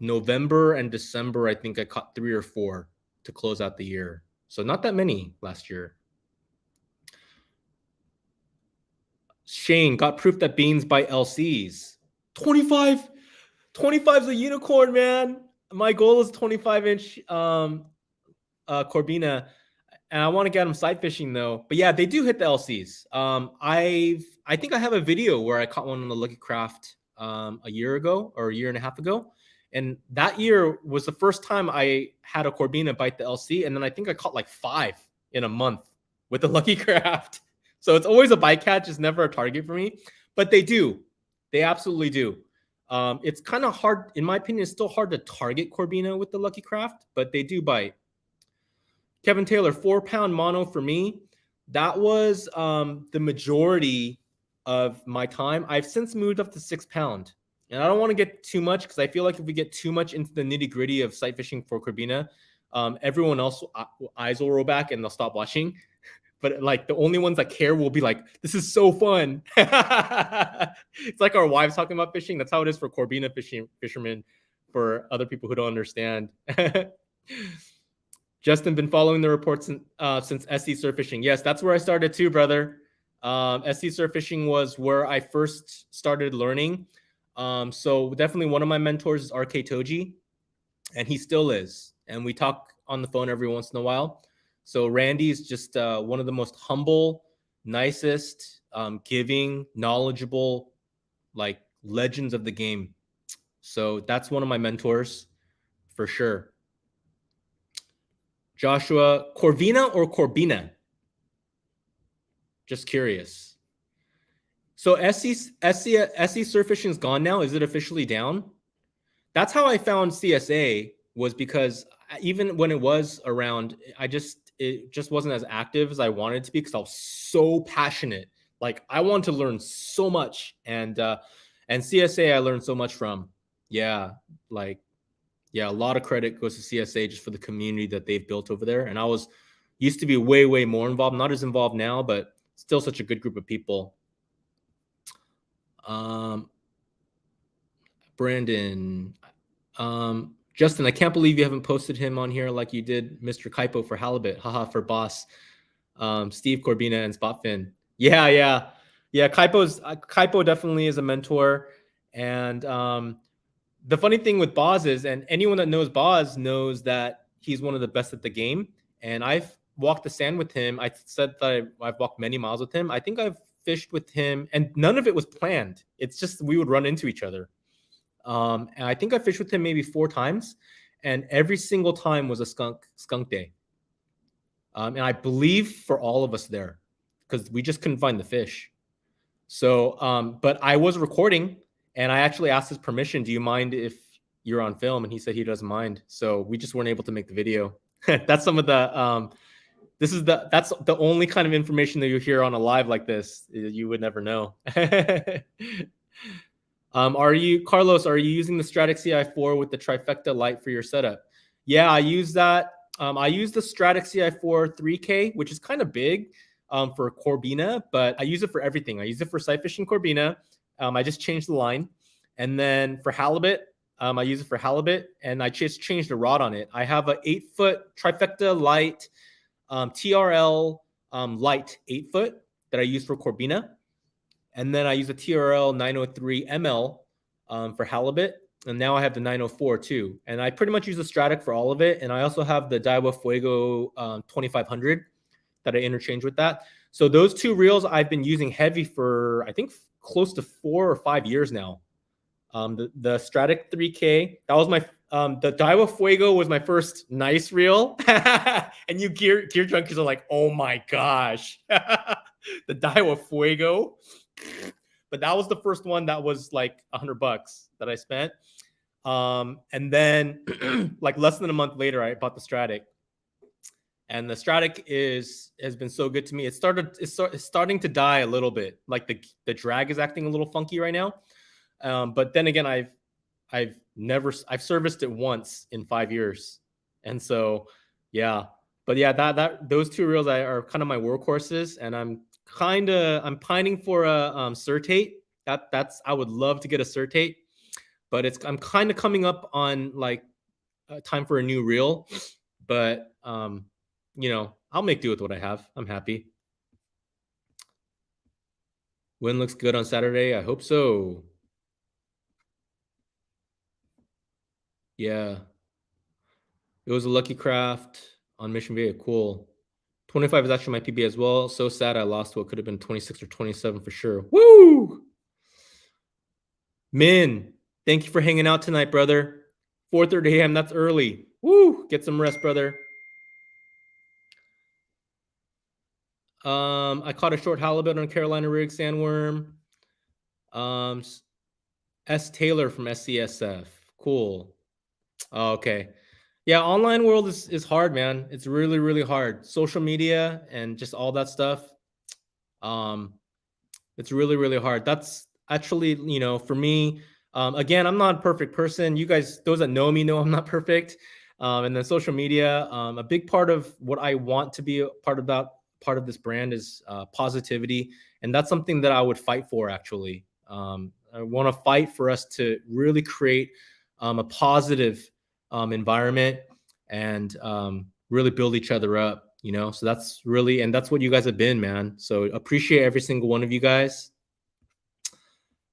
November and December, I think I caught 3 or 4 to close out the year. So not that many last year. Shane got proof that beans bite LCs. 25 is a unicorn, man. My goal is 25-inch Corbina. And I want to get them sight fishing though. But yeah, they do hit the LCs. I think I have a video where I caught one on the Lucky Craft a year ago or a year and a half ago. And that year was the first time I had a Corbina bite the LC. And then I think I caught like 5 in a month with the Lucky Craft. So it's always a bycatch. It's never a target for me. But they do. They absolutely do. It's kind of hard. In my opinion, it's still hard to target Corbina with the Lucky Craft. But they do bite. Kevin Taylor, 4-pound mono for me. That was the majority of my time. I've since moved up to 6-pound. And I don't want to get too much because I feel like if we get too much into the nitty-gritty of sight fishing for Corbina, everyone else eyes will roll back and they'll stop watching. But like the only ones that care will be like, this is so fun. It's like our wives talking about fishing. That's how it is for Corbina fishermen, for other people who don't understand. Justin, been following the reports since SC surf fishing. Yes, that's where I started too, brother. SC surf fishing was where I first started learning. So definitely one of my mentors is RK Toji, and he still is. And we talk on the phone every once in a while. So Randy's just one of the most humble, nicest, giving, knowledgeable, like legends of the game. So that's one of my mentors for sure. Joshua, Corvina or Corbina? Just curious. So SC surf fishing is gone now. Is it officially down? That's how I found CSA, was because even when it was around, it just wasn't as active as I wanted it to be because I was so passionate. Like I wanted to learn so much, and CSA I learned so much from. Yeah, a lot of credit goes to CSA just for the community that they've built over there. And I used to be way, way more involved, not as involved now, but still such a good group of people. Brandon, Justin, I can't believe you haven't posted him on here like you did Mr. Kaipo for halibut. Haha, for boss. Steve Corbina and Spotfin. Yeah. Kaipo definitely is a mentor. And the funny thing with Boz is, and anyone that knows Boz knows that he's one of the best at the game. And I've walked the sand with him. I said that I've walked many miles with him. I think I've fished with him, and none of it was planned. It's just we would run into each other. And I think I fished with him maybe 4 times, and every single time was a skunk day. And I believe for all of us there, because we just couldn't find the fish. So, but I was recording, and I actually asked his permission. Do you mind if you're on film? And he said he doesn't mind. So we just weren't able to make the video. That's some of the, that's the only kind of information that you hear on a live like this. You would never know. Carlos, are you using the Stratic CI4 with the Trifecta Lite for your setup? Yeah, I use that. I use the Stratic CI4 3K, which is kind of big for Corbina, but I use it for everything. I use it for sight fishing Corbina. I just changed the line. And then for halibut, I use it for halibut, and I just changed the rod on it. I have a 8-foot Trifecta Lite TRL Lite 8-foot that I use for Corbina. And then I use a TRL 903 ML for halibut. And now I have the 904 too. And I pretty much use the Stratic for all of it. And I also have the Daiwa Fuego 2500 that I interchange with that. So those two reels I've been using heavy for, I think, close to 4 or 5 years now. The Stratic 3K, that was my, the Daiwa Fuego was my first nice reel. And you gear junkies are like, oh my gosh. The Daiwa Fuego. But that was the first one that was like $100 that I spent. And then like less than a month later, I bought the Stratic. And the Stratic has been so good to me. It's starting to die a little bit. Like the drag is acting a little funky right now. But then again, I've serviced it once in 5 years. And so, yeah. But yeah, those two reels are kind of my workhorses, and I'm pining for a Certate. I would love to get a Certate, but I'm kind of coming up on like time for a new reel. But I'll make do with what I have. I'm happy. Wind looks good on Saturday. I hope so. Yeah. It was a lucky craft on Mission Bay. Cool. 25 is actually my PB as well. So sad I lost what could have been 26 or 27 for sure. Woo! Min, thank you for hanging out tonight, brother. 4:30 a.m. That's early. Woo! Get some rest, brother. I caught a short halibut on Carolina rig sandworm. S. Taylor from SCSF. Cool. Oh, okay. Yeah, online world is hard, man. It's really, really hard. Social media and just all that stuff. It's really, really hard. That's actually, for me, again, I'm not a perfect person. You guys, those that know me know I'm not perfect. And then social media, a big part of what I want to be a part of this brand is positivity. And that's something that I would fight for, actually. I want to fight for us to really create a positive environment and really build each other up, so that's what you guys have been, man. So appreciate every single one of you guys.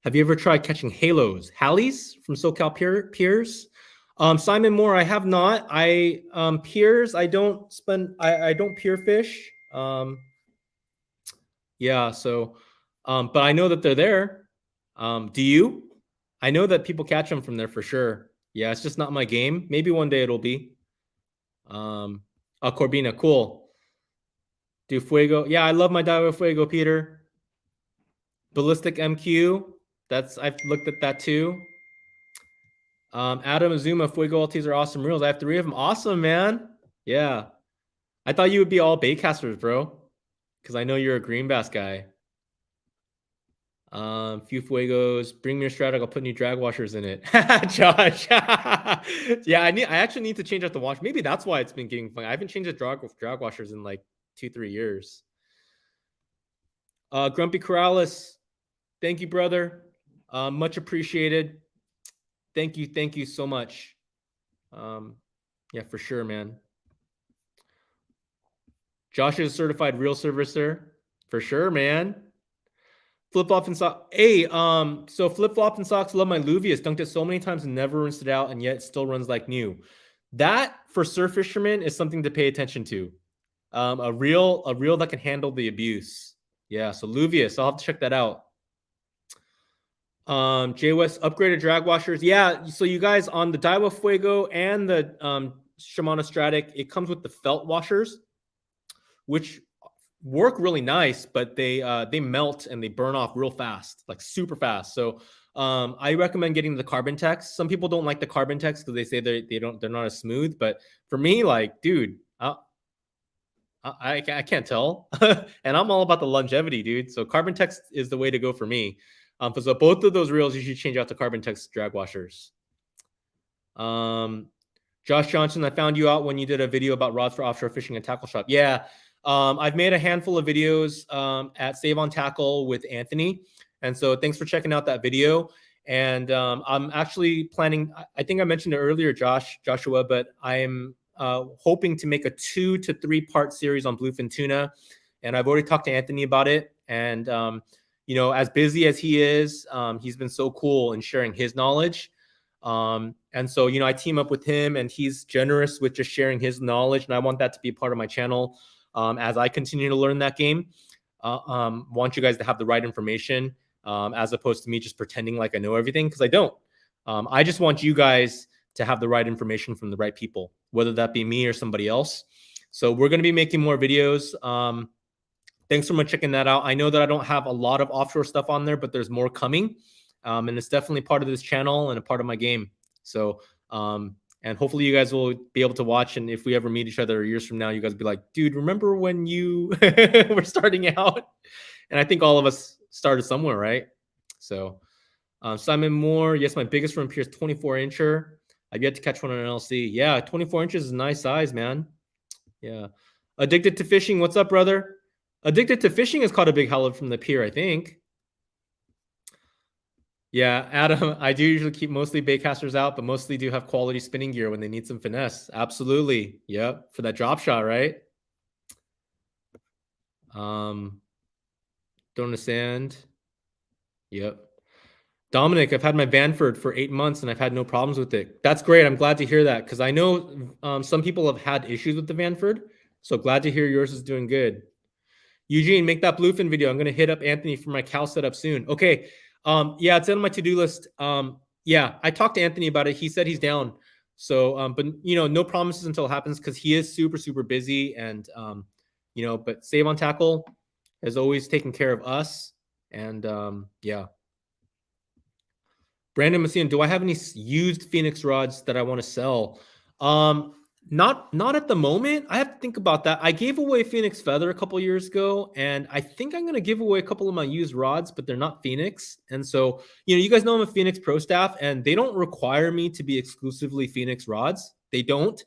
Have you ever tried catching halos, Hallies from SoCal Piers? Simon Moore, I have not. Piers, I don't pier fish. Yeah, so but I know that they're there. Do you? I know that people catch them from there for sure. Yeah, it's just not my game. Maybe one day it'll be. Corbina, cool. Do Fuego. Yeah, I love my Daiwa Fuego, Peter. Ballistic MQ. I've looked at that too. Adam Azuma, Fuego LTs are awesome reels. I have 3 of them. Awesome, man. Yeah. I thought you would be all baitcasters, bro. Because I know you're a green bass guy. Few Fuegos. Bring me your Stratic. I'll put new drag washers in it. Josh. Yeah, I actually need to change out the wash. Maybe that's why it's been getting funny. I haven't changed the drag washers in like 2-3 years. Grumpy Corrales. Thank you, brother. Much appreciated. Thank you so much. Yeah, for sure, man. Josh is a certified reel servicer. For sure, man. Flip-flop and socks. Hey, so flip-flop and socks, love my Luvius. Dunked it so many times and never rinsed it out, and yet it still runs like new. That, for surf fishermen, is something to pay attention to. A reel that can handle the abuse. Yeah, so Luvius, I'll have to check that out. Jay West, upgraded drag washers. Yeah, so you guys, on the Daiwa Fuego and the Shimano Stratic, it comes with the felt washers, which work really nice, but they melt and they burn off real fast, like super fast. So I recommend getting the Carbon Tex. Some people don't like the Carbon Tex because they say they're not as smooth, but for me, like, dude, I can't tell. And I'm all about the longevity, dude. So Carbon Tex is the way to go for me. So both of those reels you should change out to Carbon Tex drag washers. Josh Johnson, I found you out when you did a video about rods for offshore fishing and tackle shop. Yeah. I've made a handful of videos at Save on Tackle with Anthony. And so thanks for checking out that video. And I'm actually planning, I think I mentioned it earlier, Joshua, but I'm hoping to make a 2 to 3 part series on bluefin tuna. And I've already talked to Anthony about it. And you know, as busy as he is, he's been so cool in sharing his knowledge. And so, you know, I team up with him, and he's generous with just sharing his knowledge. And I want that to be part of my channel as I continue to learn that game. Want you guys to have the right information as opposed to me just pretending like I know everything, because I don't. I just want you guys to have the right information from the right people, whether that be me or somebody else. So we're going to be making more videos. Thanks so much checking that out. I know that I don't have a lot of offshore stuff on there, but there's more coming. And it's definitely part of this channel and a part of my game. So, and hopefully you guys will be able to watch. And if we ever meet each other years from now, you guys will be like, dude, remember when you were starting out? And I think all of us started somewhere, right? So, Simon Moore, yes, my biggest one appears 24-incher. I've yet to catch one on an LC. Yeah, 24 inches is a nice size, man. Yeah. Addicted to fishing. What's up, brother? Addicted to fishing has caught a big halibut from the pier, I think. Yeah, Adam, I do usually keep mostly baitcasters out, but mostly do have quality spinning gear when they need some finesse. Absolutely. Yep. For that drop shot, right? Don't understand. Yep. Dominic, I've had my Vanford for 8 months and I've had no problems with it. That's great. I'm glad to hear that, because I know some people have had issues with the Vanford. So glad to hear yours is doing good. Eugene, make that bluefin video. I'm going to hit up Anthony for my cow setup soon. Okay. Yeah, it's on my to-do list. Yeah, I talked to Anthony about it. He said he's down. So, but you know, no promises until it happens, because he is super, super busy. And, you know, but Save on Tackle has always taken care of us. And yeah. Brandon Messian, do I have any used Phenix rods that I want to sell? Not at the moment. I have to think about that. I gave away Phenix Feather a couple years ago, and I think I'm going to give away a couple of my used rods, but they're not Phenix. And so, you know, you guys know I'm a Phenix Pro staff, and they don't require me to be exclusively Phenix rods. They don't.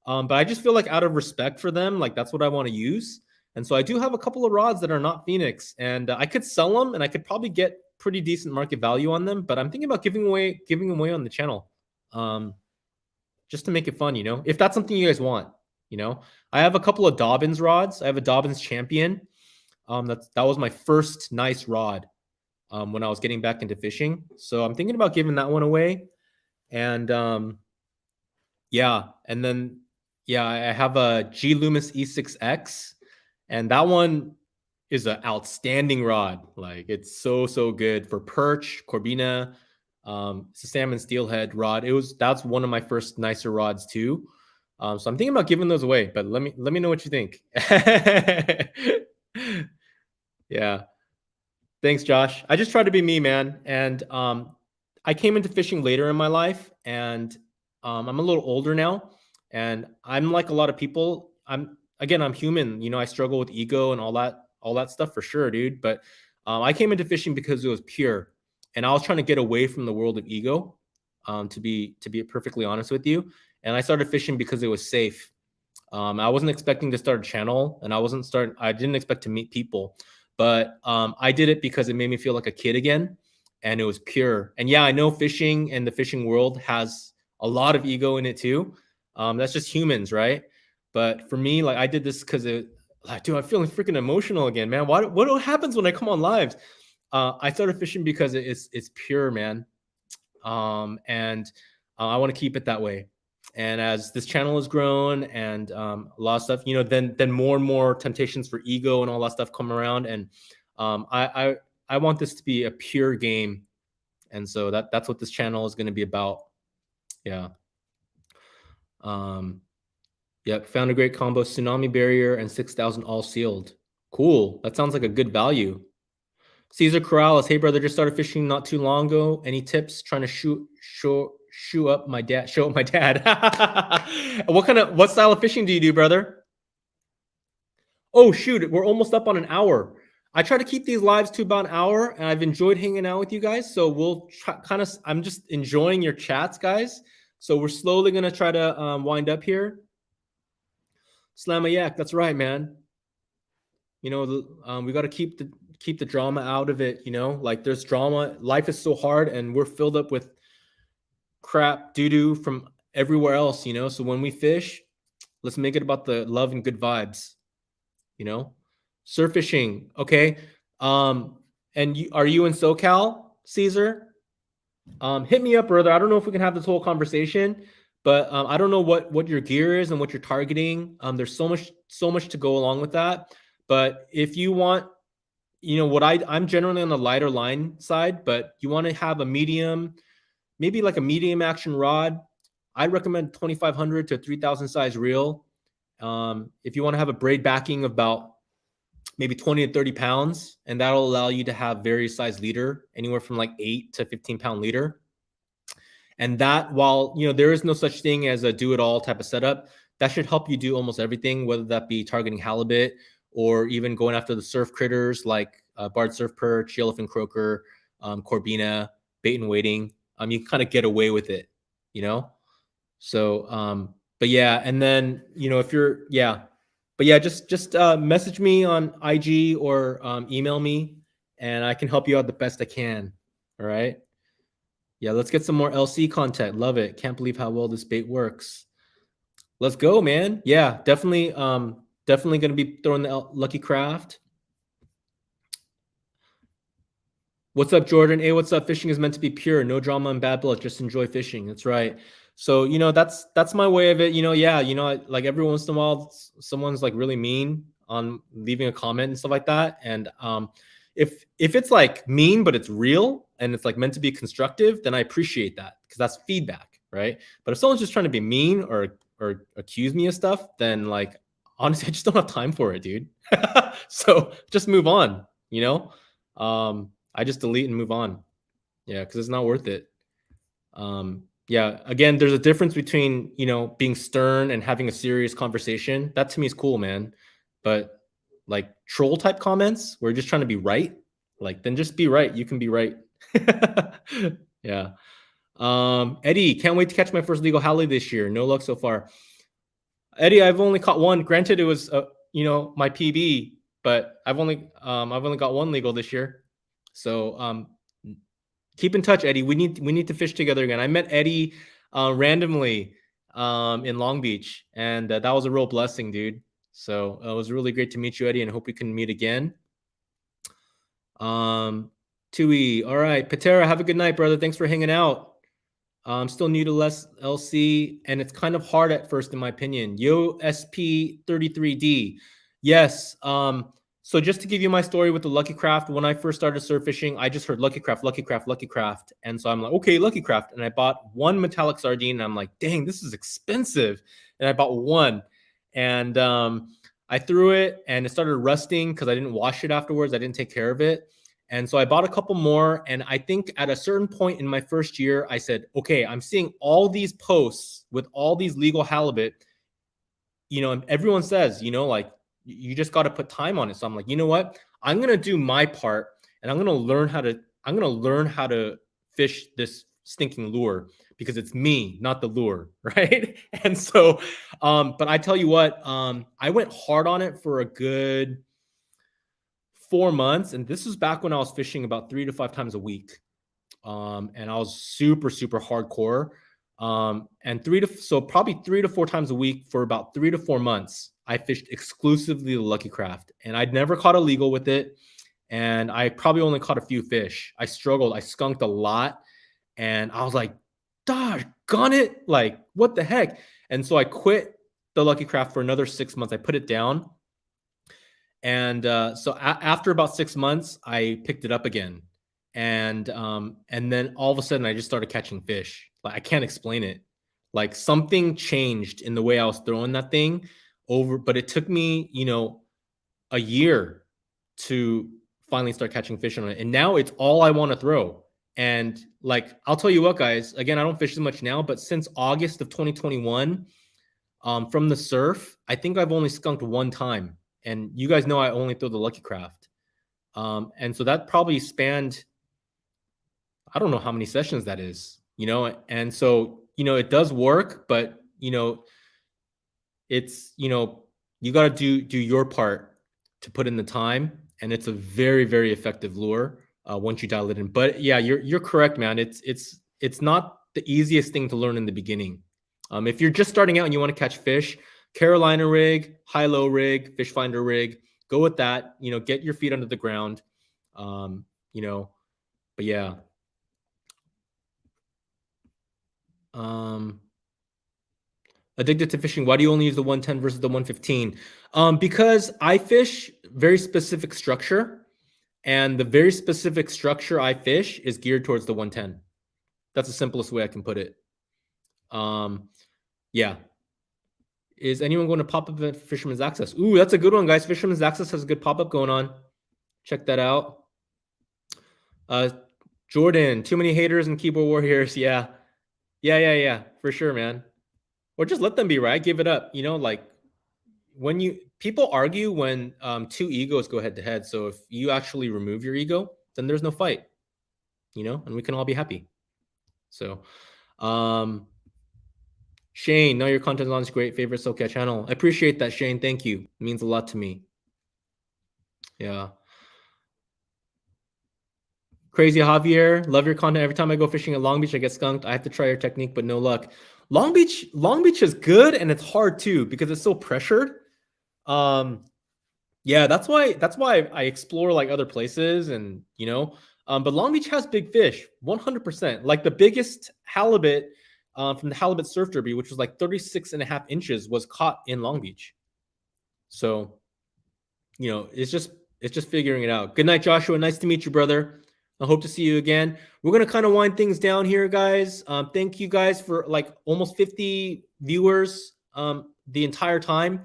But I just feel like out of respect for them, like that's what I want to use. And so I do have a couple of rods that are not Phenix, and I could sell them, and I could probably get pretty decent market value on them. But I'm thinking about giving them away on the channel. Just to make it fun, you know, if that's something you guys want, you know. I have a couple of Dobbins rods. I have a Dobbins Champion. That was my first nice rod when I was getting back into fishing. So I'm thinking about giving that one away. And yeah, and then yeah, I have a G Loomis E6X, and that one is an outstanding rod. Like it's so good for perch, Corbina. It's a salmon steelhead rod. That's one of my first nicer rods too. So I'm thinking about giving those away, but let me know what you think. Yeah. Thanks, Josh. I just try to be me, man. And I came into fishing later in my life, and I'm a little older now, and I'm like a lot of people. I'm human. You know, I struggle with ego and all that stuff for sure, dude. But I came into fishing because it was pure. And I was trying to get away from the world of ego, to be perfectly honest with you. And I started fishing because it was safe. I wasn't expecting to start a channel, and I didn't expect to meet people, but I did it because it made me feel like a kid again, and it was pure. And yeah, I know fishing and the fishing world has a lot of ego in it too. That's just humans, right? But for me, like I did this because dude, I'm feeling freaking emotional again, man. What happens when I come on lives? I started fishing because it's pure, man. And I want to keep it that way. And as this channel has grown and a lot of stuff, you know, then more and more temptations for ego and all that stuff come around. And I want this to be a pure game. And so that's what this channel is going to be about. Yeah. Yep. Found a great combo, tsunami barrier and 6,000 all sealed. Cool. That sounds like a good value. Caesar Corrales, hey brother, just started fishing not too long ago. Any tips? Trying to show up my dad. What style of fishing do you do, brother? Oh shoot, we're almost up on an hour. I try to keep these lives to about an hour, and I've enjoyed hanging out with you guys. So we'll try, I'm just enjoying your chats, guys. So we're slowly gonna try to wind up here. Slamayak, that's right, man. You know, we got to keep the drama out of it. You know, like there's drama. Life is so hard, and we're filled up with crap doo-doo from everywhere else. You know, so when we fish, let's make it about the love and good vibes. You know, surf fishing. Okay. And are you in SoCal, Caesar? Hit me up, brother. I don't know if we can have this whole conversation, but I don't know what your gear is and what you're targeting. There's so much to go along with that. But if you want, what I'm generally on the lighter line side, but you want to have a medium, maybe like a medium action rod, I recommend 2,500 to 3,000 size reel. If you want to have a braid backing of about maybe 20 to 30 pounds, and that'll allow you to have various size leader, anywhere from like 8 to 15-pound leader. And that, while there is no such thing as a do-it-all type of setup, that should help you do almost everything, whether that be targeting halibut or even going after the surf critters like barred surf perch, yellowfin croaker, Corbina, bait and waiting. You can kind of get away with it, So, but yeah, and then if you're but yeah, just message me on IG or email me, and I can help you out the best I can. All right. Yeah, let's get some more LC content. Love it. Can't believe how well this bait works. Let's go, man. Yeah, definitely going to be throwing the Lucky Craft. What's up, Jordan? Hey, what's up? Fishing is meant to be pure. No drama and bad blood. Just enjoy fishing. That's right. So, that's my way of it. Like every once in a while, someone's like really mean on leaving a comment and stuff like that. And if it's like mean, but it's real and it's like meant to be constructive, then I appreciate that because that's feedback, right? But if someone's just trying to be mean or accuse me of stuff, then like honestly, I just don't have time for it, dude. So just move on, I just delete and move on. Yeah, because it's not worth it. Yeah, again, there's a difference between, being stern and having a serious conversation. That to me is cool, man. But like troll type comments where you're just trying to be right, like then just be right. You can be right. Yeah. Eddie, can't wait to catch my first legal halibut this year. No luck so far. Eddie, I've only caught one. Granted, it was my PB, but I've only got one legal this year. So keep in touch, Eddie. We need to fish together again. I met Eddie randomly in Long Beach, and that was a real blessing, dude. So it was really great to meet you, Eddie, and hope we can meet again. Tui, all right, Patera, have a good night, brother. Thanks for hanging out. I'm still new to less LC, and it's kind of hard at first, in my opinion. Yo, SP33D. Yes. So just to give you my story with the Lucky Craft, when I first started surf fishing, I just heard Lucky Craft, Lucky Craft, Lucky Craft. And so I'm like, okay, Lucky Craft. And I bought one metallic sardine, and I'm like, dang, this is expensive. And I bought one. And I threw it, and it started rusting because I didn't wash it afterwards. I didn't take care of it. And so I bought a couple more. And I think at a certain point in my first year, I said, okay, I'm seeing all these posts with all these legal halibut, and everyone says, like, you just got to put time on it. So I'm like, you know what? I'm going to do my part, and I'm going to learn how to fish this stinking lure because it's me, not the lure. Right. And so, but I tell you what, I went hard on it for a good 4 months. And this was back when I was fishing about 3 to 5 times a week. And I was super, super hardcore. And probably 3 to 4 times a week for about 3 to 4 months. I fished exclusively the Lucky Craft, and I'd never caught a legal with it. And I probably only caught a few fish. I struggled. I skunked a lot, and I was like, doggone it. Like, what the heck? And so I quit the Lucky Craft for another 6 months. I put it down. And so after about 6 months, I picked it up again. And then all of a sudden I just started catching fish. Like, I can't explain it. Like, something changed in the way I was throwing that thing but it took me, a year to finally start catching fish on it. And now it's all I want to throw. And like, I'll tell you what, guys, again, I don't fish as much now, but since August of 2021, from the surf, I think I've only skunked one time. And you guys know I only throw the Lucky Craft. And so that probably spanned, I don't know how many sessions that is, and so, it does work, but, it's, you got to do your part to put in the time. And it's a very, very effective lure once you dial it in. But yeah, you're correct, man. It's not the easiest thing to learn in the beginning. If you're just starting out and you want to catch fish, Carolina rig, high-low rig, fish finder rig, go with that. Get your feet under the ground. you know, but yeah. Addicted to fishing. Why do you only use the 110 versus the 115? Because I fish very specific structure, and the very specific structure I fish is geared towards the 110. That's the simplest way I can put it. Yeah. Is anyone going to pop up at Fisherman's Access? Ooh, that's a good one, guys. Fisherman's Access has a good pop up going on. Check that out. Jordan, too many haters and keyboard warriors. Yeah, for sure, man. Or just let them be, right? Give it up. You know, like when people argue when two egos go head to head. So if you actually remove your ego, then there's no fight. You know, and we can all be happy. So, Shane, know your content on is great. Favorite SoCat channel. I appreciate that, Shane. Thank you. It means a lot to me. Yeah. Crazy Javier, love your content. Every time I go fishing at Long Beach, I get skunked. I have to try your technique, but no luck. Long Beach is good, and it's hard too because it's so pressured. Yeah, that's why I explore like other places, and you know, but Long Beach has big fish, 100%. Like the biggest halibut from the halibut surf derby, which was like 36.5 inches, was caught in Long Beach. So, you know, it's just figuring it out. Good night, Joshua. Nice to meet you, brother. I hope to see you again. We're going to kind of wind things down here, guys. Thank you guys for like almost 50 viewers the entire time.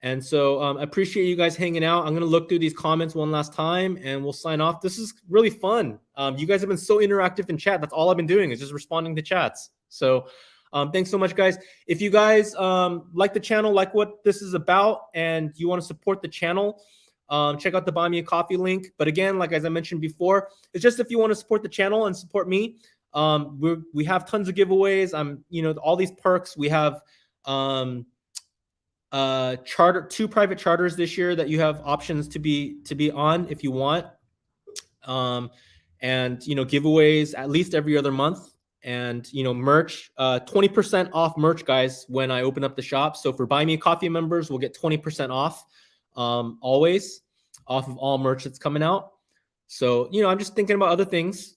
And so I appreciate you guys hanging out. I'm going to look through these comments one last time and we'll sign off. This is really fun. You guys have been so interactive in chat. That's all I've been doing is just responding to chats. So thanks so much, guys. If you guys like the channel, like what this is about, and you want to support the channel, check out the Buy Me a Coffee link. But again, like as I mentioned before, it's just if you want to support the channel and support me. We have tons of giveaways. You know, all these perks. We have two private charters this year that you have options to be on if you want. And you know, giveaways at least every other month. And you know, merch, 20% off merch, guys, when I open up the shop. So for Buy Me a Coffee members, we'll get 20% off. Always off of all merch that's coming out. So, you know, I'm just thinking about other things.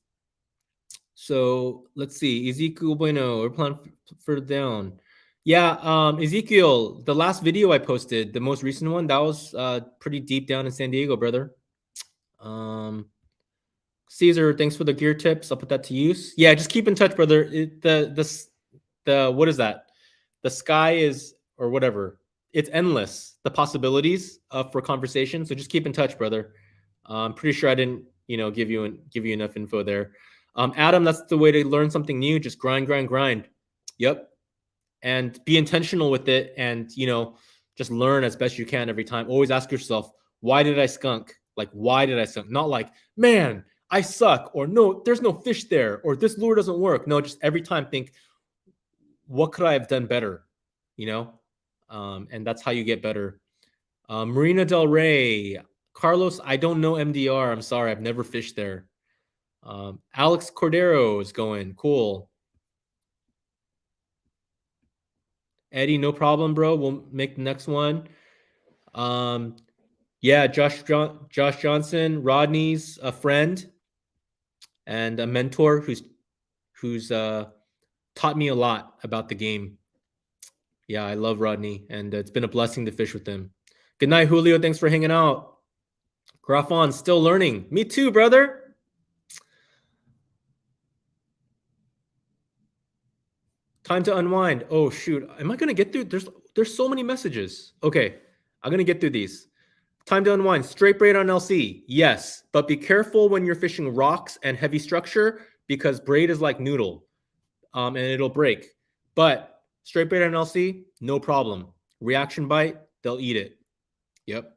So let's see. Ezekiel Bueno, we're playing further down. Yeah, Ezekiel, the last video I posted, the most recent one, that was pretty deep down in San Diego, brother. Caesar, thanks for the gear tips. I'll put that to use. Yeah, just keep in touch, brother. The what is that? The sky is, or whatever. It's endless, the possibilities for conversation. So just keep in touch, brother. I'm pretty sure I didn't, you know, give you enough info there. Adam, that's the way to learn something new. Just grind. Yep. And be intentional with it, and you know, just learn as best you can every time. Always ask yourself, why did I skunk? Like, why did I skunk? Not like, man, I suck, or no, there's no fish there, or this lure doesn't work. No, just every time think, what could I have done better? You know, and that's how you get better. Marina Del Rey, Carlos, I don't know MDR. I'm sorry, I've never fished there. Alex Cordero is going. Cool. Eddie, no problem, bro. We'll make the next one. Yeah, Josh Johnson, Rodney's a friend and a mentor who's taught me a lot about the game. Yeah, I love Rodney, and it's been a blessing to fish with him. Good night, Julio. Thanks for hanging out. Grafon, still learning. Me too, brother. Time to unwind. Oh, shoot. Am I going to get through? There's so many messages. Okay, I'm going to get through these. Time to unwind. Straight braid on LC. Yes, but be careful when you're fishing rocks and heavy structure because braid is like noodle and it'll break. But straight braid on LC, no problem. Reaction bite, they'll eat it. Yep.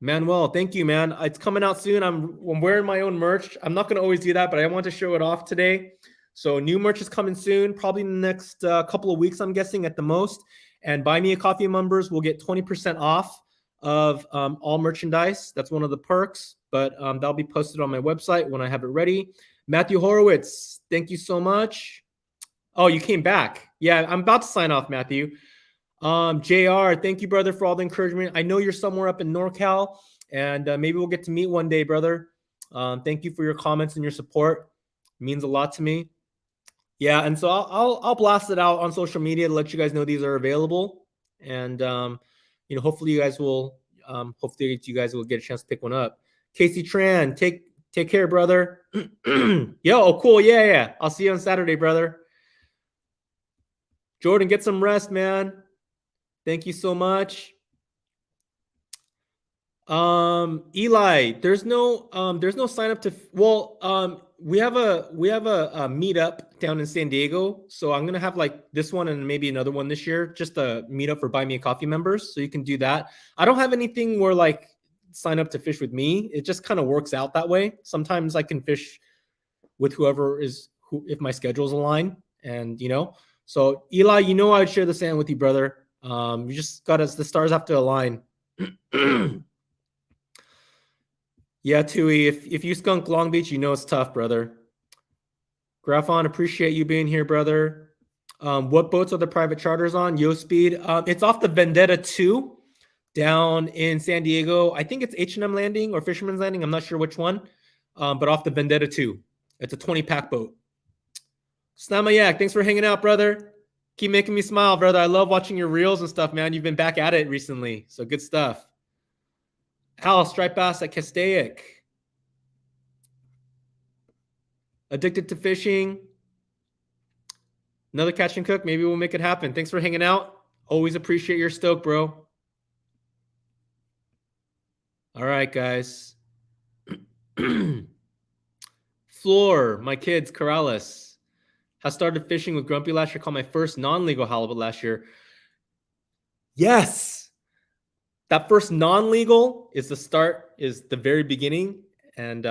Manuel, thank you, man. It's coming out soon. I'm wearing my own merch. I'm not going to always do that, but I want to show it off today. So new merch is coming soon, probably in the next couple of weeks, I'm guessing at the most. And Buy Me a Coffee members will get 20% off of all merchandise. That's one of the perks, but that'll be posted on my website when I have it ready. Matthew Horowitz, thank you so much. Oh, you came back. Yeah, I'm about to sign off, Matthew. JR, thank you, brother, for all the encouragement. I know you're somewhere up in NorCal, and maybe we'll get to meet one day, brother. Thank you for your comments and your support. It means a lot to me. Yeah, and so I'll blast it out on social media to let you guys know these are available, and hopefully you guys will get a chance to pick one up. Casey Tran, take care, brother. Yo, oh cool, yeah. I'll see you on Saturday, brother. Jordan, get some rest, man. Thank you so much. Eli, there's no sign up to we have a meetup down in San Diego, so I'm gonna have like this one and maybe another one this year, just a meetup for Buy Me a Coffee members, so you can do that. I don't have anything where like sign up to fish with me. It just kind of works out that way. Sometimes I can fish with who if my schedules align, and so Eli, I would share the sand with you, brother. You just the stars have to align. Yeah, Tui, if you skunk Long Beach, it's tough, brother. Grafon, appreciate you being here, brother. What boats are the private charters on? Yo Speed. It's off the Vendetta 2 down in San Diego. I think it's H&M Landing or Fisherman's Landing. I'm not sure which one, but off the Vendetta 2. It's a 20-pack boat. Snamayak, thanks for hanging out, brother. Keep making me smile, brother. I love watching your reels and stuff, man. You've been back at it recently, so good stuff. Hal, striped bass at Castaic. Addicted to fishing. Another catch and cook. Maybe we'll make it happen. Thanks for hanging out. Always appreciate your stoke, bro. All right, guys. Floor, my kids, Corrales, has started fishing with Grumpy last year. Caught my first non-legal halibut last year. Yes. That first non-legal is the very beginning, and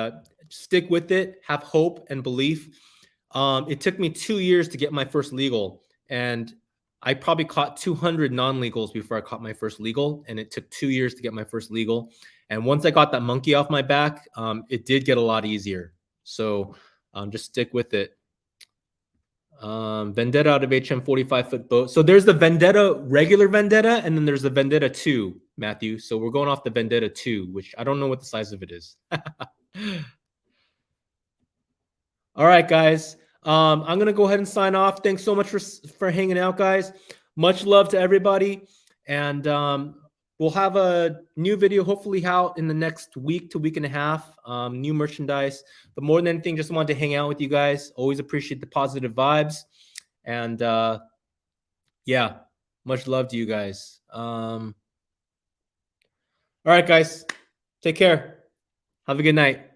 stick with it, have hope and belief. It took me 2 years to get my first legal, and I probably caught 200 non-legals before I caught my first legal, and it took 2 years to get my first legal. And once I got that monkey off my back, it did get a lot easier. So just stick with it. Vendetta out of HM 45-foot boat. So there's the Vendetta, regular Vendetta, and then there's the Vendetta 2, Matthew. So we're going off the Vendetta 2, which I don't know what the size of it is. All right, guys. I'm going to go ahead and sign off. Thanks so much for hanging out, guys. Much love to everybody. And we'll have a new video hopefully out in the next week to week and a half. New merchandise. But more than anything, just wanted to hang out with you guys. Always appreciate the positive vibes. And yeah, much love to you guys. All right, guys. Take care. Have a good night.